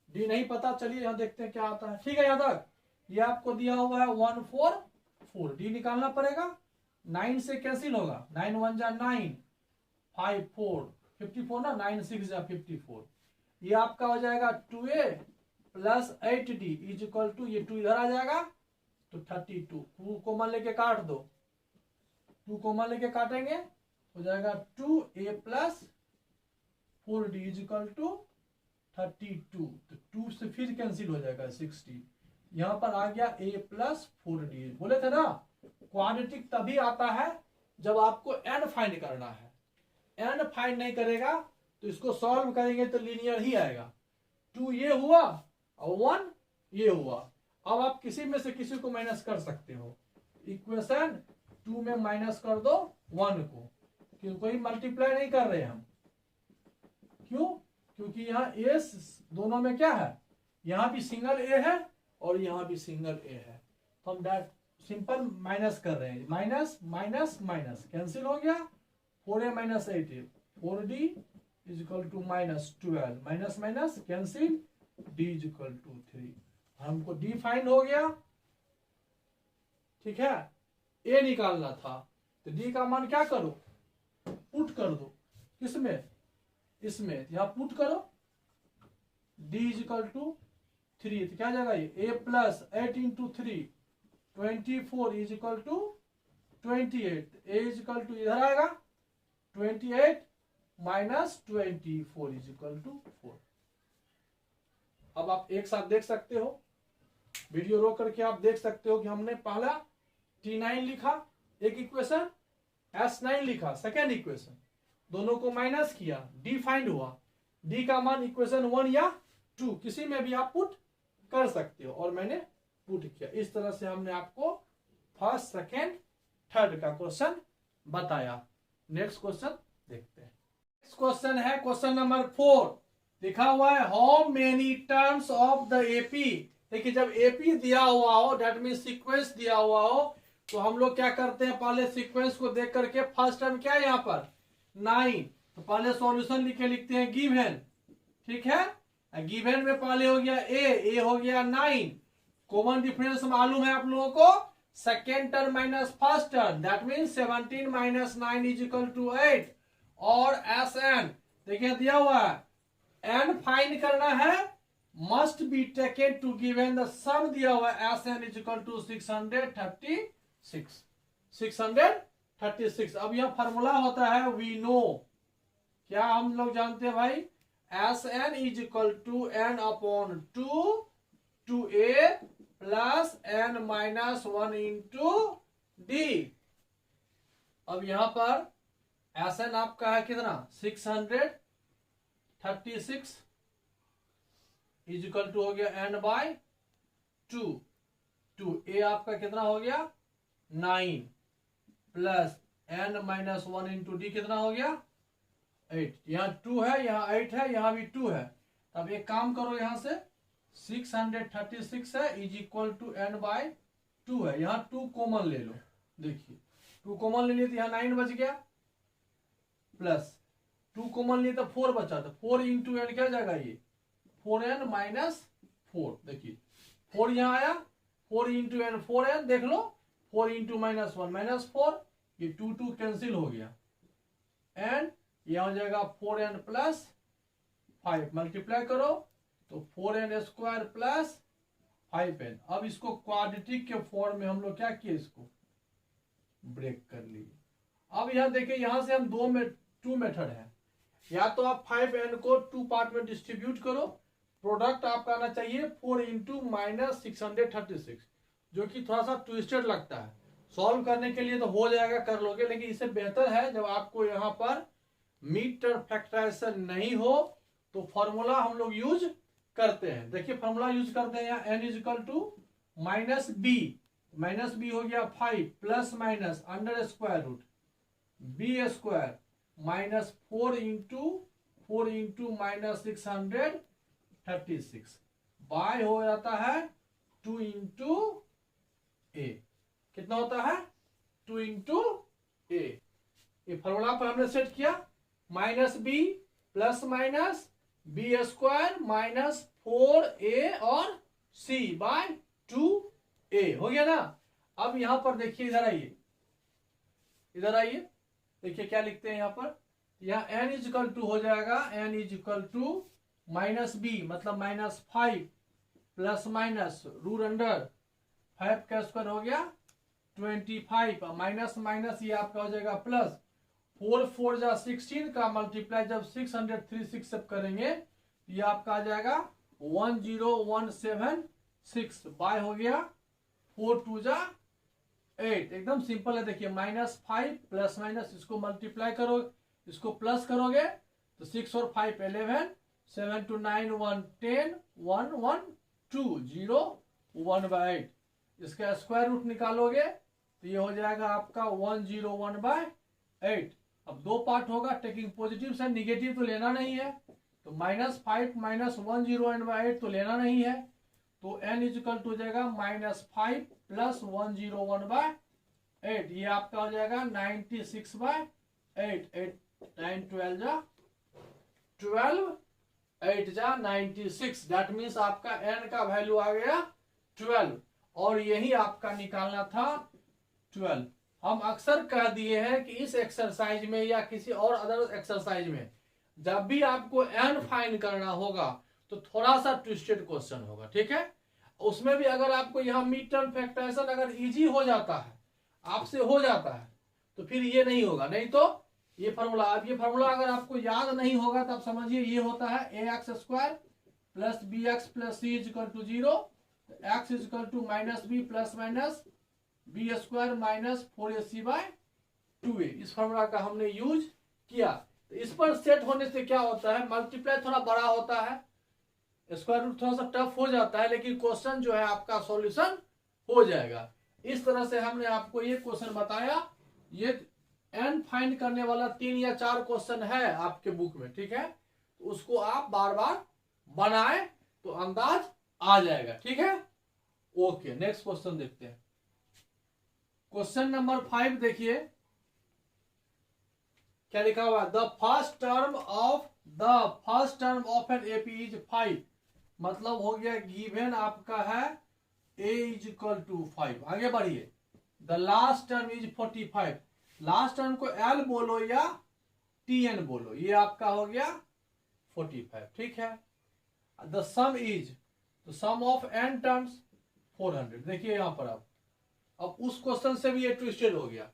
d नहीं पता। चलिए यहां देखते हैं क्या आता है। ठीक है, याद तक ये आपको दिया हुआ है 144, d निकालना पड़ेगा, 9 से कैंसिल होगा, 9 1 जा 9, 5 4 54 ना, 9 6 जा 54, ये आपका हो जाएगा 2a plus 8d is equal to, ये 2 इधर आ जाएगा तो 32, 2 कॉमन लेके काट दो, 2 कॉमन लेके काटेंगे हो जाएगा 2a plus 4d is equal to 32, तो 2 से फिर कैंसिल हो जाएगा 60, यहां पर आ गया a प्लस 4d, बोले थे ना क्वाड्रेटिक तभी आता है जब आपको n फाइंड करना है। n फाइंड नहीं करेगा तो इसको सॉल्व करेंगे तो लीनियर ही आएगा। 2 ये हुआ और 1 ये हुआ। अब आप किसी में से किसी को माइनस कर सकते हो। इक्वेशन 2 में माइनस कर दो 1 को, क्योंकि कोई मल्टीप्लाई नहीं कर रहे हम। क्यों? क्योंकि यहाँ ए दोनों में क्या है, यहाँ भी सिंगल ए है और यहाँ भी सिंगल ए है, तो हम डायरेक्ट सिंपल माइनस कर रहे हैं। माइनस माइनस माइनस कैंसिल हो गया, 4a minus 8a, 4d is equal to minus 12, minus minus cancel, d is equal to 3। हमको d फाइंड हो गया, ठीक है। a निकालना था तो d का मान क्या करो, पुट कर दो। किसमें? इसमें, यहाँ पुट करो, d इज इक्वल टू 3, तो क्या जाएगा ये a plus 8 into 3 24 is equal to 28, a is equal to इधर आएगा 28 माइनस 24 इज इक्वल टू 4। अब आप एक साथ देख सकते हो, वीडियो रोक करके आप देख सकते हो कि हमने पहला T9 लिखा एक इक्वेशन, S9 लिखा सेकेंड इक्वेशन, दोनों को माइनस किया, d फाइंड हुआ। d का मान इक्वेशन 1 या 2 किसी में भी आप पुट कर सकते हो, और मैंने पुट किया। इस तरह से हमने आपको फर्स्ट सेकेंड थर्ड का क्वेश्चन बताया। नेक्स्ट क्वेश्चन देखते हैं। नेक्स्ट क्वेश्चन है क्वेश्चन नंबर 4, लिखा हुआ है how many terms of the AP. देखिए जब एपी दिया हुआ हो, दैट मीन सीक्वेंस दिया हुआ हो, तो हम लोग क्या करते हैं, पहले सीक्वेंस को देख करके फर्स्ट टर्म क्या है यहाँ पर 9, तो पहले सॉल्यूशन लिख के लिखते हैं गिवन, ठीक है। गिवन में पहले हो गया ए हो गया 9, कॉमन डिफरेंस मालूम है आप लोगों को, second term minus first term, that mean 17 minus 9 is equal to 8। और एस एन देखिए दिया हुआ है, एन फाइंड करना है, must be taken to given the sum दिया हुआ है, S N is equal to 636। अब यह फॉर्मूला होता है वी नो, क्या हम लोग जानते हैं भाई, S N is equal to N upon 2a plus N minus 1 into D. अब यहां पर एस एन आपका है कितना 636 इज इक्वल टू हो गया एन बाय 2 ए आपका कितना हो गया 9 plus N minus 1 into D कितना हो गया 8। यहाँ 2 है, यहाँ 8 है, यहाँ भी 2 है। अब एक काम करो, यहां से 636 है is equal to N by 2 है, यहाँ 2 कॉमन ले लो। देखिए 2 कॉमन ले लिए तो यहाँ 9 बच गया, प्लस 2 कॉमन लिए तो 4 बचा, तो 4 इंटू एन क्या जाएगा ये 4n माइनस 4। देखिए 4 यहाँ आया, 4 इंटू एन 4n, देख लो 4 इंटू माइनस 1 माइनस 4, ये 2 कैंसिल हो गया, एंड यहाँ हो जाएगा 4n प्लस 5, मल्टीप्लाई करो तो 4n स्क्वायर प्लस 5n। अब इसको क्वाड्रेटिक के फॉर्म में हम लोग क्या किए, इसको ब्रेक कर लिए। अब यहाँ देखिए, यहाँ से हम 2 मेथड है, या तो आप 5n को 2 पार्ट में डिस्ट्रीब्यूट करो, प्रोडक्ट आपका आना चाहिए 4 इंटू माइनस 636, जो कि थोड़ा सा ट्विस्टेड लगता है। सॉल्व करने के लिए तो हो जाएगा, कर लोगे, लेकिन इससे बेहतर है जब आपको यहाँ पर मिड टर्म फैक्टराइजेशन नहीं हो तो फॉर्मूला हम लोग यूज करते हैं। देखिए फॉर्मूला यूज करते हैं, यहाँ n is equal to minus B हो गया 5 plus minus under square root B square minus 4 into minus 636 by हो जाता है 2 इंटू ए। कितना होता है 2 इंटू ए। ये फॉर्मूला पर हमने सेट किया, minus B plus minus B square minus 4a और c बाय 2a हो गया ना। अब यहां पर देखिए, इधर आइए, देखिए क्या लिखते हैं यहाँ पर, यहाँ n इज इक्वल टू हो जाएगा, n is equal to minus b मतलब minus 5 plus minus root under 5 का स्क्वायर हो गया 25, माइनस माइनस ये आपका हो जाएगा प्लस 4 4 जा 16 का मल्टीप्लाई जब 636 सब करेंगे ये आपका आ जाएगा 10176 बाय हो गया 4 2 जा 8, एकदम सिंपल है। देखिए -5 प्लस माइनस, इसको मल्टीप्लाई करो, इसको प्लस करोगे तो 6 और 5 11, 7 to 9 1 10, 1 1 2 0 1/8। इसका स्क्वायर रूट निकालोगे तो ये हो जाएगा आपका 101/8। अब दो पार्ट होगा, टेकिंग पॉजिटिव से, निगेटिव तो लेना नहीं है, तो -5 - 101/8 तो लेना नहीं है, तो n इजिकल टू हो जाएगा -5 + 101/8। ये आपका हो जाएगा 96/8। 8 9 12 जा 12, 8 जा 96। दैट मीन्स आपका n का वैल्यू आ गया 12, और यही आपका निकालना था 12। हम अक्सर कह दिए हैं कि इस एक्सरसाइज में या किसी और अदर एक्सरसाइज में जब भी आपको n फाइंड करना होगा तो थोड़ा सा ट्विस्टेड क्वेश्चन होगा, ठीक है। उसमें भी अगर आपको यहाँ मिड टर्म फैक्टराइजेशन अगर इजी हो जाता है, आपसे हो जाता है, तो फिर ये नहीं होगा। नहीं तो ये फॉर्मूला, अब ये फॉर्मूला अगर आपको याद नहीं होगा तब समझिए ये होता है ax² + bx + c = 0, x = -b ± b² - 4ac/2a। इस फॉर्मूला का हमने यूज किया। तो इस पर सेट होने से क्या होता है, मल्टीप्लाई थोड़ा बड़ा होता है, स्क्वायर रूट थोड़ा सा टफ हो जाता है, लेकिन क्वेश्चन जो है आपका सॉल्यूशन हो जाएगा। इस तरह से हमने आपको ये क्वेश्चन बताया। ये n फाइंड करने वाला 3 या 4 क्वेश्चन है आपके बुक में, ठीक है। तो उसको आप बार बार बनाए तो अंदाज आ जाएगा, ठीक है। ओके, नेक्स्ट क्वेश्चन देखते हैं। क्वेश्चन नंबर 5 देखिए क्या लिखा हुआ है। The first term of an AP is 5। मतलब हो गया गिवन आपका है a = 5। आगे बढ़िए। The last term is 45। Last term को l बोलो या tn बोलो, ये आपका हो गया 45, ठीक है। The sum is, the sum of n terms 400। देखिए यहां पर आप, अब उस क्वेश्चन से भी ये ट्विस्टेड हो गया।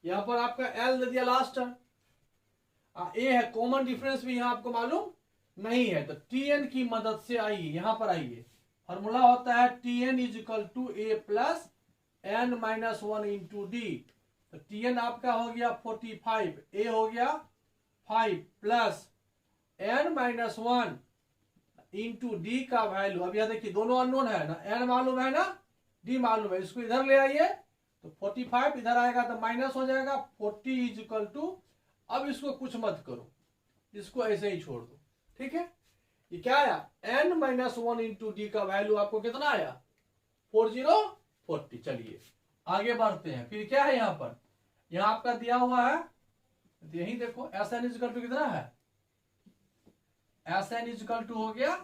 यहां पर आपका l दे दिया लास्ट टर्म, ए है, कॉमन डिफरेंस भी यहां आपको मालूम नहीं है, तो tn की मदद से आइए, यहां पर आइए। फॉर्मूला होता है tn = a + n - 1 × d। तो tn आपका हो गया 45, a हो गया 5 प्लस n - 1 × d का वैल्यू। अब यह देखिए दोनों अननोन है ना, n मालूम है ना, d मालूम है। इसको इधर ले आइए तो 45 इधर आएगा तो माइनस हो जाएगा 40 = अब इसको कुछ मत करो, इसको ऐसे ही छोड़ दो, ठीक है। ये क्या आया, n - 1 × d का वैल्यू आपको कितना आया 40। चलिए आगे बढ़ते हैं। फिर क्या है यहां पर, यहां आपका दिया हुआ है, तो यही देखो Sn = कितना है, Sn = हो गया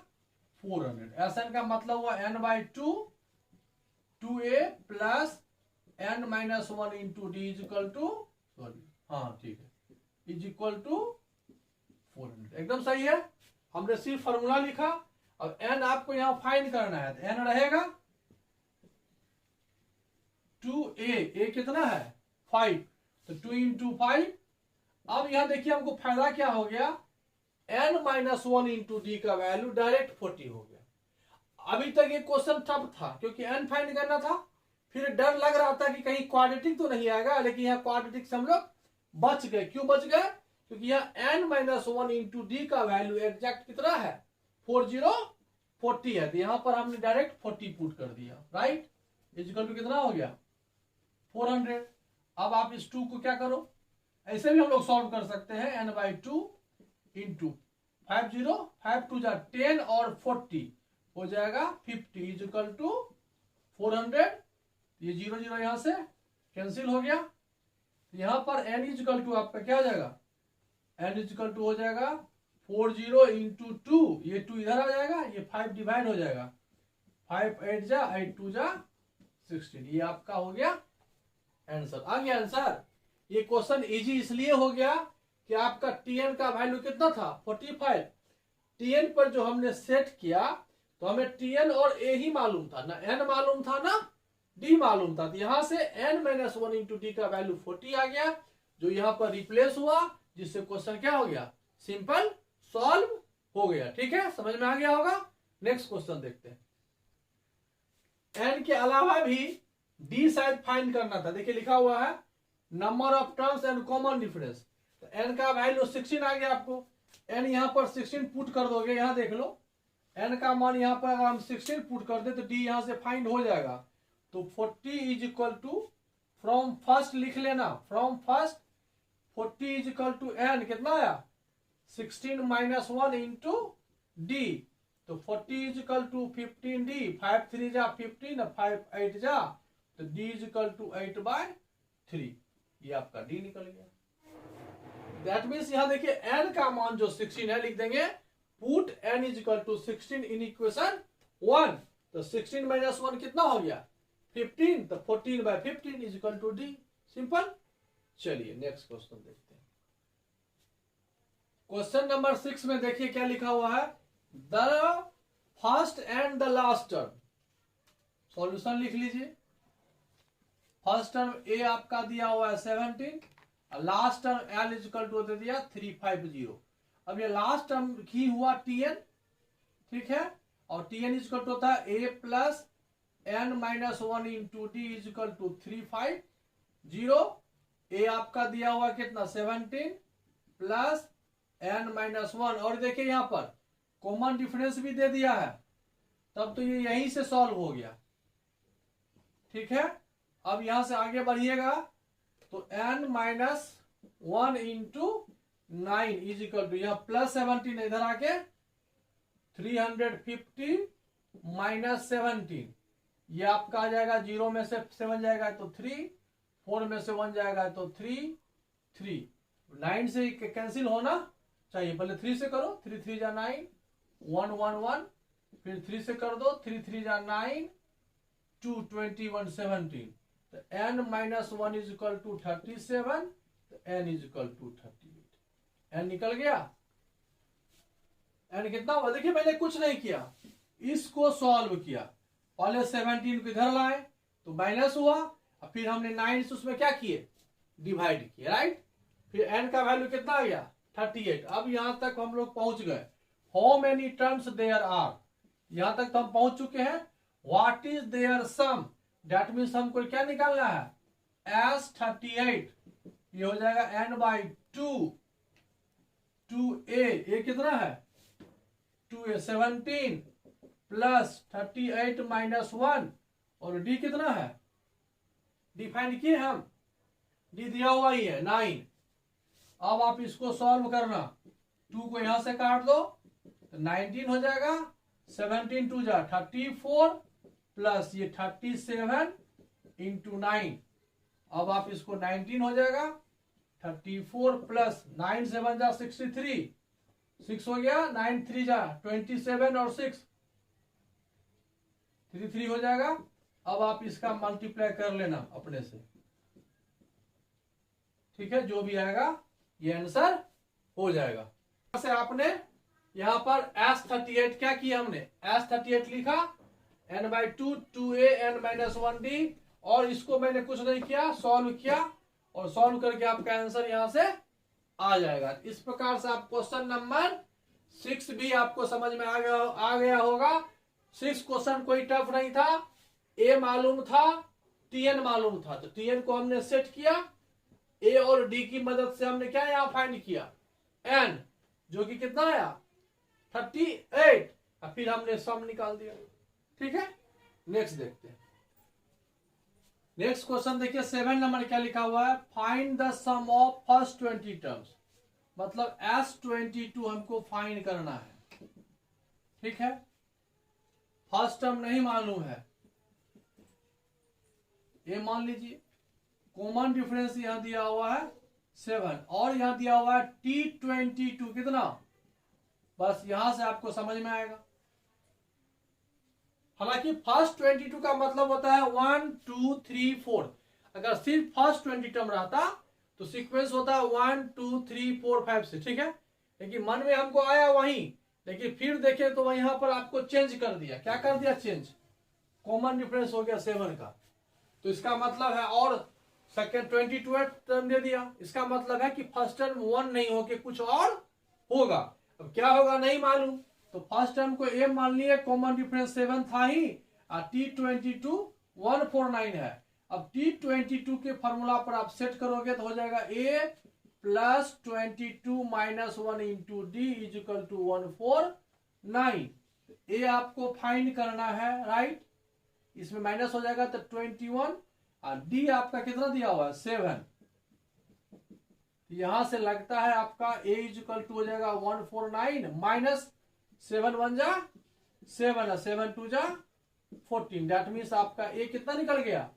400। Sn का मतलब हुआ n/2 2a + n - 1 × d sorry हाँ ठीक है, = 400। एकदम सही है। हमने सिर्फ फॉर्मूला लिखा। अब n आपको यहां फाइंड करना है, तो n रहेगा 2a, कितना है 5, तो 2 × 5। अब यहां देखिए हमको फायदा क्या हो गया, n - 1 × d का वैल्यू डायरेक्ट 40 हो गया। अभी तक ये क्वेश्चन टफ था क्योंकि n फाइंड करना था, फिर डर लग रहा था कि कहीं क्वाड्रेटिक तो नहीं आएगा, लेकिन यहाँ क्वाड्रेटिक से हम लोग बच गए। क्यों बच गए, क्योंकि यहाँ n - 1 × d का वैल्यू एग्जैक्ट कितना है 40 है, तो यहाँ पर हमने डायरेक्ट 40 पुट कर दिया, राइट। इक्वल टू कितना हो गया 400। अब आप इस 2 को क्या करो, ऐसे भी हम लोग सॉल्व कर सकते हैं, n/2 × 50 5 2 10 और 40 हो जाएगा 50 = 400। ये 0 0 यहां से कैंसिल हो गया। यहां पर n = आपका क्या हो जाएगा, n = हो जाएगा 40 × 2, ये 2 इधर आ जाएगा, ये 5 डिवाइड हो जाएगा, 5 8 जा 8 2 जा 16। ये आपका हो गया आंसर। आ गया आंसर। ये क्वेश्चन इजी इसलिए हो गया कि आपका tn का वैल्यू कितना था 45। tn पर जो हमने सेट किया तो हमें tn और a ही मालूम था ना, n मालूम था ना d मालूम था, तो यहां से n - 1 × d का वैल्यू 40 आ गया, जो यहां पर रिप्लेस हुआ, जिससे क्वेश्चन क्या हो गया, सिंपल सॉल्व हो गया। ठीक है, समझ में आ गया होगा। नेक्स्ट क्वेश्चन देखते हैं। n के अलावा भी डी शायद फाइंड करना था। देखिए लिखा हुआ है number of terms and common difference, तो एन का वैल्यू 16 आ गया आपको। एन यहाँ पर 16 पुट कर दोगे, यहाँ देख लो एन का मान यहाँ पर अगर हम 16 पुट कर दे तो डी यहाँ से फाइंड हो जाएगा। तो 40 is equal to from first लिख लेना, from first 40 is equal to N कितना आया 16 माइनस 1 इंटू डी। तो 40 इज इक्वल टू 15 डी, 5 3 जा 15 और 5 8 जा, तो डी इज इक्वल टू 8/3। ये आपका डी निकल गया। दैट मीन्स यहां देखिए एन का मान जो 16 है लिख देंगे put N is equal to 16 in equation 1। तो 16 माइनस 1 कितना हो गया 15, तो 14/15 is equal to d. Simple. चलिए नेक्स्ट क्वेश्चन देखते हैं। क्वेश्चन नंबर 6 में देखिए क्या लिखा हुआ है, the first and the last term. Solution लिख लीजिए। फर्स्ट टर्म ए आपका दिया हुआ है 17 और last term L is equal to दे दिया 350। अब ये लास्ट टर्म ही हुआ टीएन, ठीक है, और टीएन इजिकल टू होता है ए plus N minus 1 into d is equal to 350। A आपका दिया हुआ कितना 17 प्लस एन माइनस 1, और देखिए यहां पर कॉमन डिफरेंस भी दे दिया है, तब तो ये यहीं से सॉल्व हो गया। ठीक है, अब यहां से आगे बढ़िएगा तो n minus 1 into 9 is equal to यहां प्लस 17 इधर आके 350 माइनस 17, ये आपका आ जाएगा 0 में से 7 जाएगा तो 3, 4 में से 1 जाएगा तो 3, 3 9 से कैंसिल होना चाहिए। पहले 3 से करो, 3 3 जा 9, 1 1 1, फिर 3 से कर दो, 3 3 जा 9, 2 21 17, तो n minus 1 is equal to 37, तो n is equal to 38। n निकल गया। n कितना हुआ देखिए, मैंने कुछ नहीं किया, इसको सॉल्व किया। पहले 17 को इधर लाए तो माइनस हुआ, और फिर हमने 9 से उसमें क्या किए डिवाइड किए, राइट। फिर n का वैल्यू कितना आ गया 38। अब यहां तक हम लोग पहुंच गए। How many terms there are, यहां तक तो हम पहुंच चुके हैं। What is their sum, that means हमको क्या निकालना है एस 38, ये हो जाएगा n/2 2a, कितना है 2a 17 प्लस 38 माइनस 1, और d कितना है डिफाइन किए हम, d दिया हुआ ही है 9। अब आप इसको सॉल्व करना, 2 को यहां से काट दो तो 19 हो जाएगा, 17 2 जा 34 प्लस ये 37 इंटू 9। अब आप इसको 19 हो जाएगा, 34 प्लस 9 7 जा 63, 6 हो गया, 9 3 जा 27 और 6 3 3 हो जाएगा। अब आप इसका मल्टीप्लाई कर लेना अपने से, ठीक है, जो भी आएगा ये आंसर हो जाएगा। से आपने यहां पर S38 क्या किया, हमने S38 लिखा n/2 2a n minus 1d, और इसको मैंने कुछ नहीं किया, सॉल्व किया, और सॉल्व करके आपका आंसर यहां से आ जाएगा। इस प्रकार से आप क्वेश्चन नंबर 6 भी आपको समझ में आ गया होगा। 6 क्वेश्चन कोई टफ नहीं था, ए मालूम था, टीएन मालूम था, तो टीएन को हमने सेट किया, ए और डी की मदद से हमने क्या यहां फाइंड किया एन, जो कि कितना आया 38, और फिर हमने सम निकाल दिया। ठीक है, नेक्स्ट देखते हैं। नेक्स्ट क्वेश्चन देखिए 7 नंबर क्या लिखा हुआ है, find the sum of first 20 terms, मतलब S22 हमको फाइंड करना है। ठीक है, फर्स्ट टर्म नहीं मालूम है, ये मान लीजिए। कॉमन डिफरेंस यहां दिया हुआ है 7, और यहां दिया हुआ है T22 कितना, बस यहां से आपको समझ में आएगा। हालांकि फर्स्ट 22 का मतलब होता है 1 2 3 4। अगर सिर्फ फर्स्ट 20 टर्म रहता तो सीक्वेंस होता है 1 2 3 4 5 6, ठीक है, लेकिन मन में हमको आया वहीं, लेकिन फिर देखें तो यहां पर आपको चेंज कर दिया। क्या कर दिया चेंज, कॉमन डिफरेंस हो गया 7 का, तो इसका मतलब है, और सेकेंड 22 टर्म दे दिया, इसका मतलब है कि फर्स्ट टर्म 1 नहीं होके कुछ और होगा। अब क्या होगा नहीं मालूम, तो फर्स्ट टर्म को ए मान लिए, कॉमन डिफरेंस 7 था ही, और T22 149 है, अब T22 के फॉर्मूला पर आप सेट करोगे तो हो जाएगा A plus 22 minus 1 into d is equal to 149। A आपको फाइंड करना है, राइट। इसमें माइनस हो जाएगा तो 21 और डी आपका कितना दिया हुआ है 7। यहां से लगता है आपका ए इज इक्वल टू हो जाएगा 149 माइनस 7 1 जा 7 7 2 जा 14। दैट मीन्स आपका ए कितना निकल गया,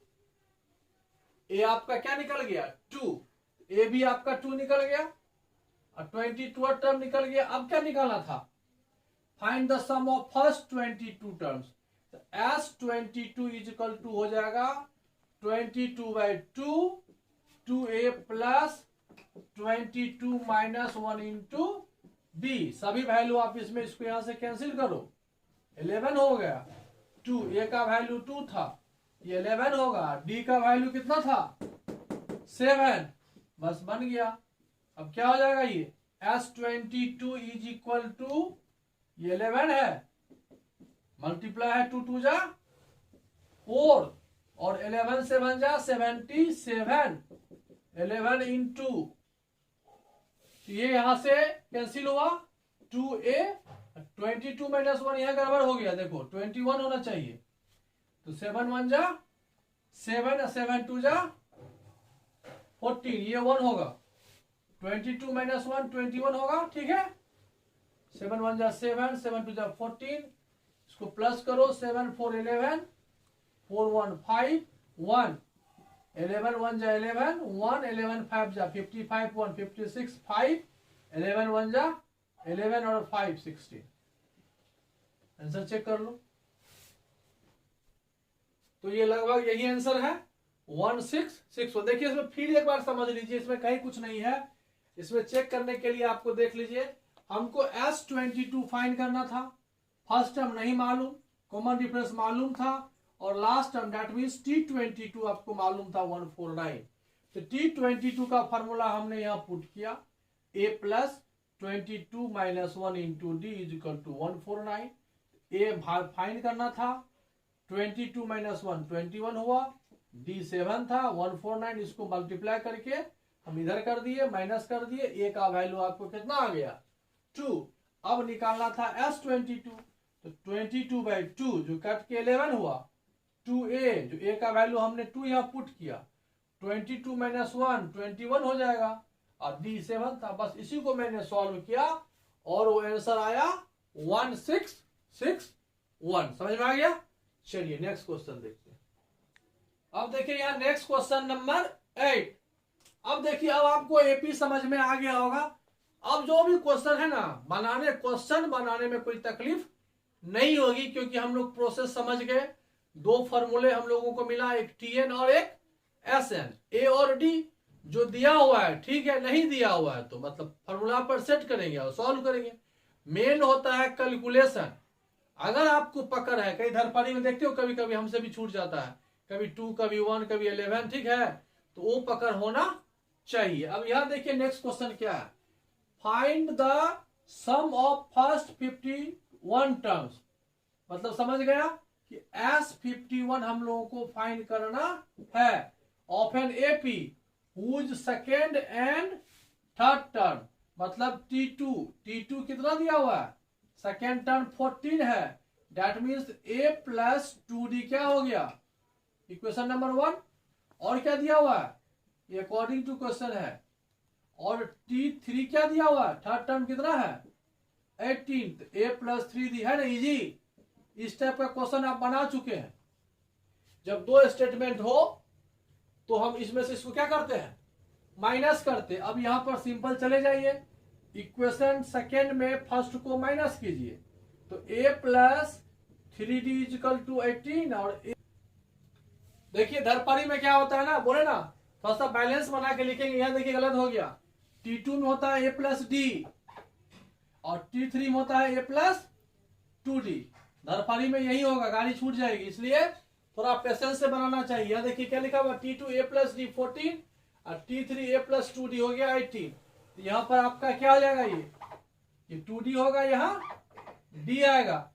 ए आपका क्या निकल गया 2। ए भी आपका 2 निकल गया और 22 टर्म निकल गया। अब क्या निकालना था, find the sum of first 22 terms. S 22 is equal to हो जाएगा 22/2 2a plus 22 minus 1 into b. सभी वैल्यू आप इसमें इसको यहां से कैंसिल करो, 11 हो गया। 2 ए का वैल्यू 2 था, ये 11 होगा। डी का वैल्यू कितना था 7, बस बन गया। अब क्या हो जाएगा, ये S22 इज इक्वल टू 11 है, मल्टीप्लाई है 2 2 जा 4 और 11 से बन जा 77। 11 इंटू ये यहां से कैंसिल हुआ 2a 22 माइनस 1 यहां गड़बड़ हो गया, देखो 21 होना चाहिए। तो 7 1 जा 7 7 2 जा 14, ये 1 होगा। 22 माइनस 1 21 होगा, ठीक है। 7 1 जा 7 7 2 जा 14, इसको प्लस करो 7 4 11 4 1 5 1 11 1 जा 11 1 11 5 जा 55 1 56 5 11 1 जा 11 और 5 16। आंसर चेक कर लो। तो ये लगभग यही आंसर है 1661। देखिए इसमें फिर एक बार समझ लीजिए, इसमें कहीं कुछ नहीं है। इसमें चेक करने के लिए आपको देख लीजिए, हमको S22 फाइंड करना था। फर्स्ट टर्म नहीं मालूम, कॉमन डिफरेंस मालूम था, और last term that means T22 आपको मालूम था 149। तो T22 का फॉर्मूला हमने यहां पुट किया, A plus 22 minus 1 into d is equal to 149। A find करना था, 22 माइनस 1 21 हुआ, डी 7 था, 149 इसको मल्टीप्लाई करके हम इधर कर दिए, माइनस कर दिए। ए का वैल्यू आपको कितना आ गया 2। अब निकालना था S22, तो 22/2 जो कट के 11 हुआ, 2a जो a का वैल्यू हमने 2 यहाँ पुट किया, 22 माइनस 1 21 हो जाएगा, और d 7 था। बस इसी को मैंने सॉल्व किया और वो आंसर आया 1661। समझ में आ गया। चलिए नेक्स्ट क्वेश्चन देखते हैं। अब देखिए यहाँ नेक्स्ट क्वेश्चन नंबर 8। अब देखिए, अब आपको एपी समझ में आ गया होगा। अब जो भी क्वेश्चन है ना, क्वेश्चन बनाने में कोई तकलीफ नहीं होगी, क्योंकि हम लोग प्रोसेस समझ गए। 2 फॉर्मूले हम लोगों को मिला, एक TN और एक SN। A और D जो दिया हुआ है ठीक है, नहीं दिया हुआ है तो मतलब फॉर्मूला पर सेट करेंगे और सॉल्व करेंगे। मेन होता है कैलकुलेशन। अगर आपको पकड़ है, कई धरपारी में देखते हो कभी कभी हमसे भी छूट जाता है, कभी 2 कभी 1 कभी 11, ठीक है, तो वो पकड़ होना चाहिए। अब यहां देखिए नेक्स्ट क्वेश्चन क्या है, find the sum of first 51 terms. मतलब समझ गया कि S51 हम लोगों को फाइंड करना है of an AP whose second and third term. मतलब T2 कितना दिया हुआ है, सेकेंड टर्म 14 है, that means A plus 2D क्या हो गया, इक्वेशन नंबर 1। और क्या दिया हुआ है, ये अकॉर्डिंग टू क्वेश्चन है। और T3 क्या दिया हुआ है, थर्ड टर्म कितना है 18, तो A प्लस 3D है ना, इजी। इस टाइप का क्वेश्चन आप बना चुके हैं। जब 2 स्टेटमेंट हो तो हम इसमें से इसको क्या करते हैं, माइनस करते। अब यहां पर सिंपल चले जाइए, इक्वेशन सेकेंड में फर्स्ट को माइनस कीजिए, तो A plus 3D is equal to 18। और देखिए धरपारी में क्या होता है ना, बोले ना थोड़ा सा बैलेंस बना के लिखेंगे। यहां देखिए गलत हो गया, T2 में होता है A प्लस D और T3 में होता है A प्लस 2D। धरपारी में यही होगा, गाड़ी छूट जाएगी, इसलिए थोड़ा पेशेंस से बनाना चाहिए। यहां देखिए क्या लिखा हुआ, T2 A प्लस D 14 और T3 A प्लस 2D हो गया 18। तो यहां पर आपका क्या हो जाएगा, ये 2D होगा, यहाँ D आएगा,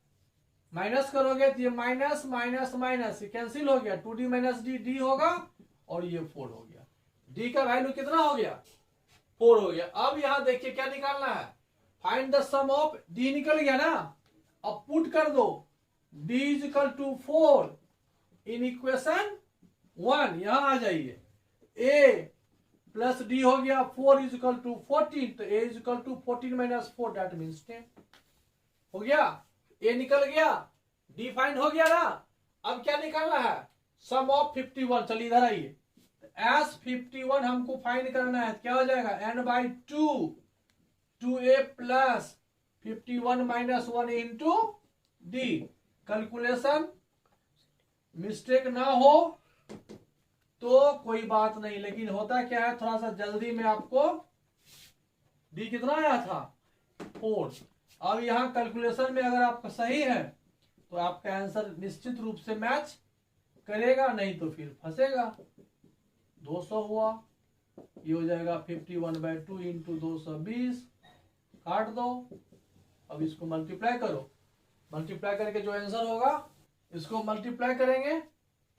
माइनस करोगे तो ये माइनस माइनस माइनस कैंसिल हो गया, 2d माइनस डी, डी होगा और ये 4 हो गया। डी का वैल्यू कितना हो गया, 4 हो गया। अब यहां देखिए क्या निकालना है, find the sum of, d निकल गया ना, अब पुट कर दो d is equal to 4 in equation 1, यहां आ जाइए, a प्लस डी हो गया 4 इज इक्वल टू 14, तो a is equal to 14 minus 4 that means 10 हो गया। a निकल गया, d फाइंड हो गया ना। अब क्या निकालना है, सम ऑफ 51, चलिए इधर आइए, एस 51 हमको फाइंड करना है, क्या हो जाएगा n by 2 2a plus 51 minus 1 into D. Calculation mistake ना हो तो कोई बात नहीं, लेकिन होता क्या है थोड़ा सा जल्दी में आपको, डी कितना आया था 4। अब यहां कैलकुलेशन में अगर आपका सही है तो आपका आंसर निश्चित रूप से मैच करेगा, नहीं तो फिर फंसेगा। 200 हुआ, ये हो जाएगा 51/2 इंटू 220, काट दो। अब इसको मल्टीप्लाई करो, मल्टीप्लाई करके जो आंसर होगा इसको मल्टीप्लाई करेंगे,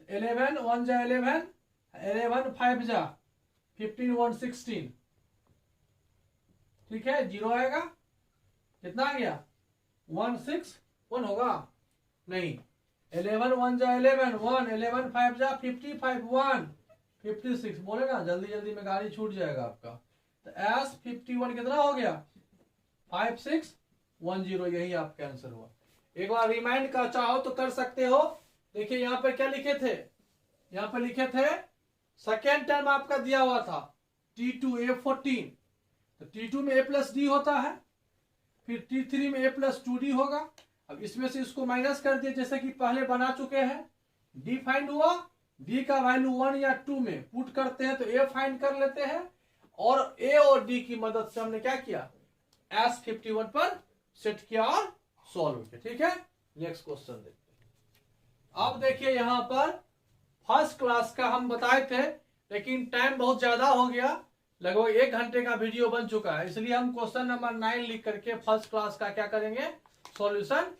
11 1 जा 11, 11 5 जा 15 1 16, ठीक है, 0 आएगा, कितना आ गया 161 होगा, नहीं 11 1 जा 11 1, 11 5 जा 55 1 56, बोले ना जल्दी जल्दी में गाड़ी छूट जाएगा आपका। तो एस 51 कितना हो गया 5610, यही आपका आंसर हुआ। एक बार रिमाइंड का चाहो तो कर सकते हो। देखिए यहाँ पे क्या लिखे थे, यहाँ पे लिखे थे सेकेंड टर्म आपका दिया हुआ था T2A14, तो T2 में A प्लस डी होता है, फिर T3 में A प्लस 2D होगा। अब इसमें से इसको माइनस कर दिए जैसे कि पहले बना चुके हैं, D फाइंड हुआ, D का वैल्यू 1 या 2 में पुट करते हैं तो A फाइंड कर लेते हैं, और A और D की मदद से हमने क्या किया, S51 पर सेट किया और सॉल्व किया। ठीक है, नेक्स्ट क्वेश्चन देखते हैं। अब देखिए यहाँ पर फर्स्ट क्लास का हम बताए थे, लेकिन टाइम बहुत ज्यादा हो गया, लगभग 1 घंटे का वीडियो बन चुका है, इसलिए हम क्वेश्चन नंबर 9 लिख करके फर्स्ट क्लास का क्या करेंगे, सॉल्यूशन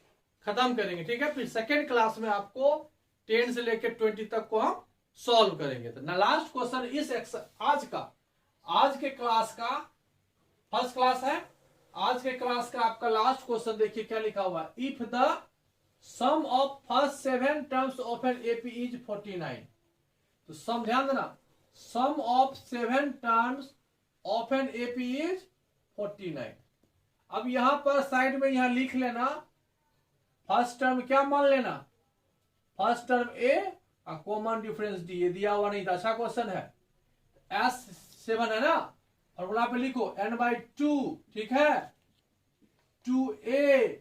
खत्म करेंगे। ठीक है, फिर सेकेंड क्लास में आपको 10 से लेकर 20 तक को हम सॉल्व करेंगे। तो लास्ट क्वेश्चन इस आज के क्लास का फर्स्ट क्लास है, आज के क्लास का आपका लास्ट क्वेश्चन देखिए क्या लिखा हुआ है, if the sum of first 7 terms of an AP is 49। तो सम ध्यान देना, sum of 7 terms of an AP is 49। अब यहां पर साइड में यहां लिख लेना, फर्स्ट टर्म क्या मान लेना, फर्स्ट टर्म ए और कॉमन डिफरेंस डी, ये दिया हुआ नहीं था, अच्छा क्वेश्चन है। S7 है ना, फॉर्मूला पे लिखो n/2, ठीक है, 2a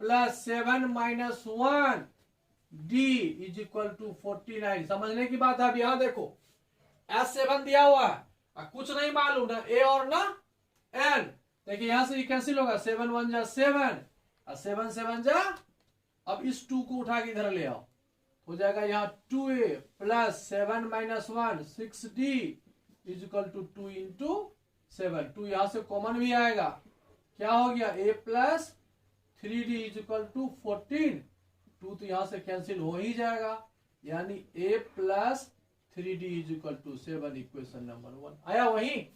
plus 7 minus 1 d is equal to 49। समझने की बात है। अब यहां देखो S7 दिया हुआ है और कुछ नहीं मालूम ना a और ना n, देखिए यहां से ये कैंसिल होगा, 7 1 जा 7 और 7 7 जा, अब इस 2 को उठा के इधर ले आओ, हो जाएगा यहाँ 2a plus 7 minus 1 6d is equal to 2 into 7, 2 यहां से कॉमन भी आएगा, क्या हो गया a plus 3d is equal to 14, 2 तो यहां से कैंसिल हो ही जाएगा, यानी a plus 3d is equal to 7, equation number 1 आया वही।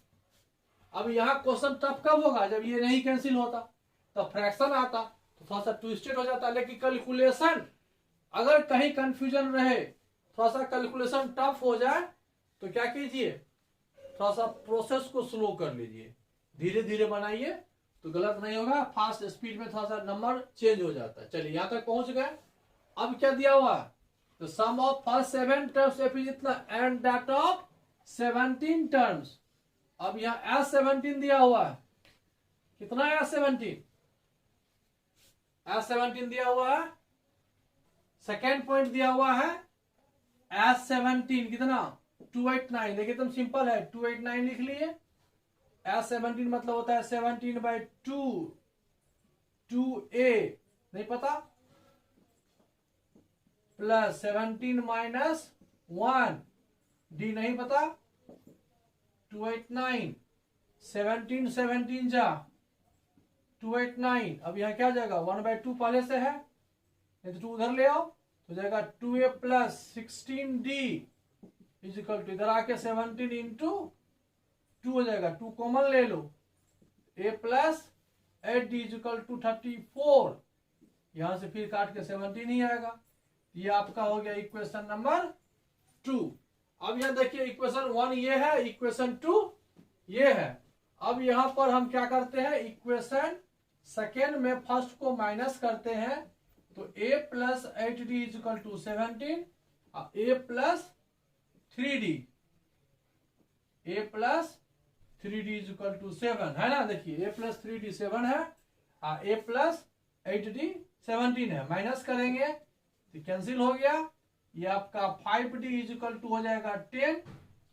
अब यहाँ क्वेश्चन टफ कब होगा, जब ये नहीं कैंसिल होता, तो फ्रैक्शन आता तो थोड़ा सा ट्विस्टेड हो जाता, लेकिन कैलकुलेशन अगर कहीं कंफ्यूजन रहे, थोड़ा सा कैलकुलेशन टफ हो जाए तो क्या कीजिए, थोड़ा सा प्रोसेस को स्लो कर लीजिए, धीरे धीरे बनाइए तो गलत नहीं होगा, फास्ट स्पीड में थोड़ा सा नंबर चेंज हो जाता है। चलिए यहां तक पहुंच गए। अब क्या दिया हुआ है, तो सम ऑफ फर्स्ट 7 टर्म्स जितना एंड दैट ऑफ 17 टर्म्स। अब यहां S17 दिया हुआ है, कितना है S17 दिया हुआ है, सेकेंड पॉइंट दिया हुआ है S17 कितना 289, देखिए एकदम सिंपल है, 289 लिख लिए। S17 मतलब होता है 17/2, 2a नहीं पता, प्लस 17 माइनस 1 d नहीं पता, 289, 17 17 जा 289। अब यहां क्या जाएगा, 1/2 पहले से है तो 2 उधर ले आओ तो जाएगा 2a plus 16d is equal to इधर आके 17 इंटू 2 हो जाएगा, 2 कॉमन ले लो, a plus 8d is equal to 34, यहां से फिर काट के 17 ही आएगा। ये आपका हो गया इक्वेशन नंबर 2। अब यहां देखिए इक्वेशन 1 ये है, इक्वेशन 2 ये है। अब यहां पर हम क्या करते हैं, इक्वेशन सेकेंड में फर्स्ट को माइनस करते हैं, तो a plus 8d is equal to 17, a plus 3d, a plus 3d is equal to 7 है ना। देखिए a प्लस 3d 7 है, a प्लस 8d 17 है, माइनस करेंगे तो कैंसिल हो गया। ये आपका 5d इज इक्वल टू हो जाएगा 10,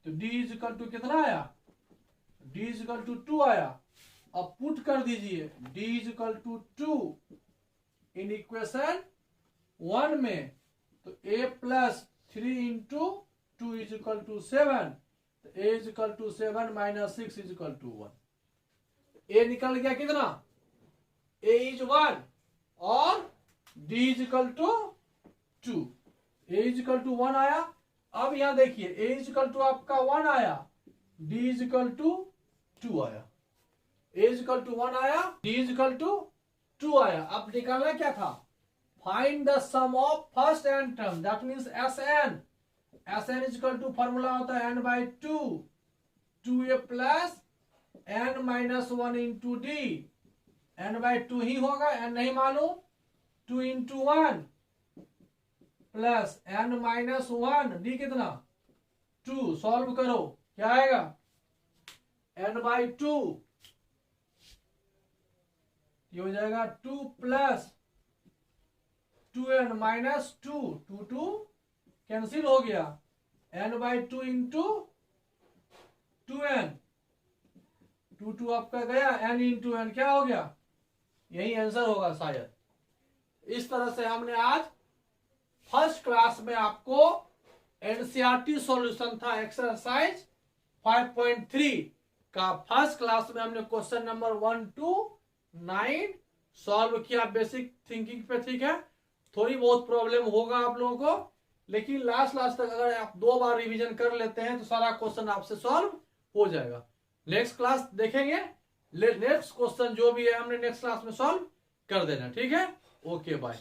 तो d इज इक्वल टू कितना आया, d इज इक्वल टू 2 आया। अब पुट कर दीजिए d is equal to 2 in equation 1 में, तो a plus 3 into 2 is equal to 7, तो a is equal to 7 minus 6 is equal to 1। a निकल गया कितना, a इज 1 और d is equal to 2, a is equal to 1 आया। अब यहां देखिए a इज इक्वल टू आपका 1 आया, d इज इक्वल टू 2 आया, a इज इक्वल टू 1 आया, d इज इक्वल टू 2 आया। अब निकालना क्या था, find the sum of first n term, that means Sn। Sn is equal to formula होता है n by 2, 2a plus n minus 1 into d, n by 2 ही होगा, n नहीं मालूम, 2 into 1 plus n minus 1, d कितना 2, सॉल्व करो क्या आएगा, n बाई 2, ये हो जाएगा 2 प्लस 2n माइनस 2, 2 कैंसिल हो गया, n बाई 2 इंटू 2n, 2 आपका गया, n इंटू n क्या हो गया, यही आंसर होगा शायद। इस तरह से हमने आज फर्स्ट क्लास में आपको एनसीईआरटी सॉल्यूशन था एक्सरसाइज 5.3 का, फर्स्ट क्लास में हमने क्वेश्चन नंबर 1 to 9 सॉल्व किया बेसिक थिंकिंग पे, ठीक है। थोड़ी बहुत प्रॉब्लम होगा आप लोगों को, लेकिन लास्ट तक अगर आप 2 बार रिवीजन कर लेते हैं तो सारा क्वेश्चन आपसे सॉल्व हो जाएगा। नेक्स्ट क्लास देखेंगे, नेक्स्ट क्वेश्चन जो भी है हमने नेक्स्ट क्लास में सॉल्व कर देना, ठीक है। Okay bye.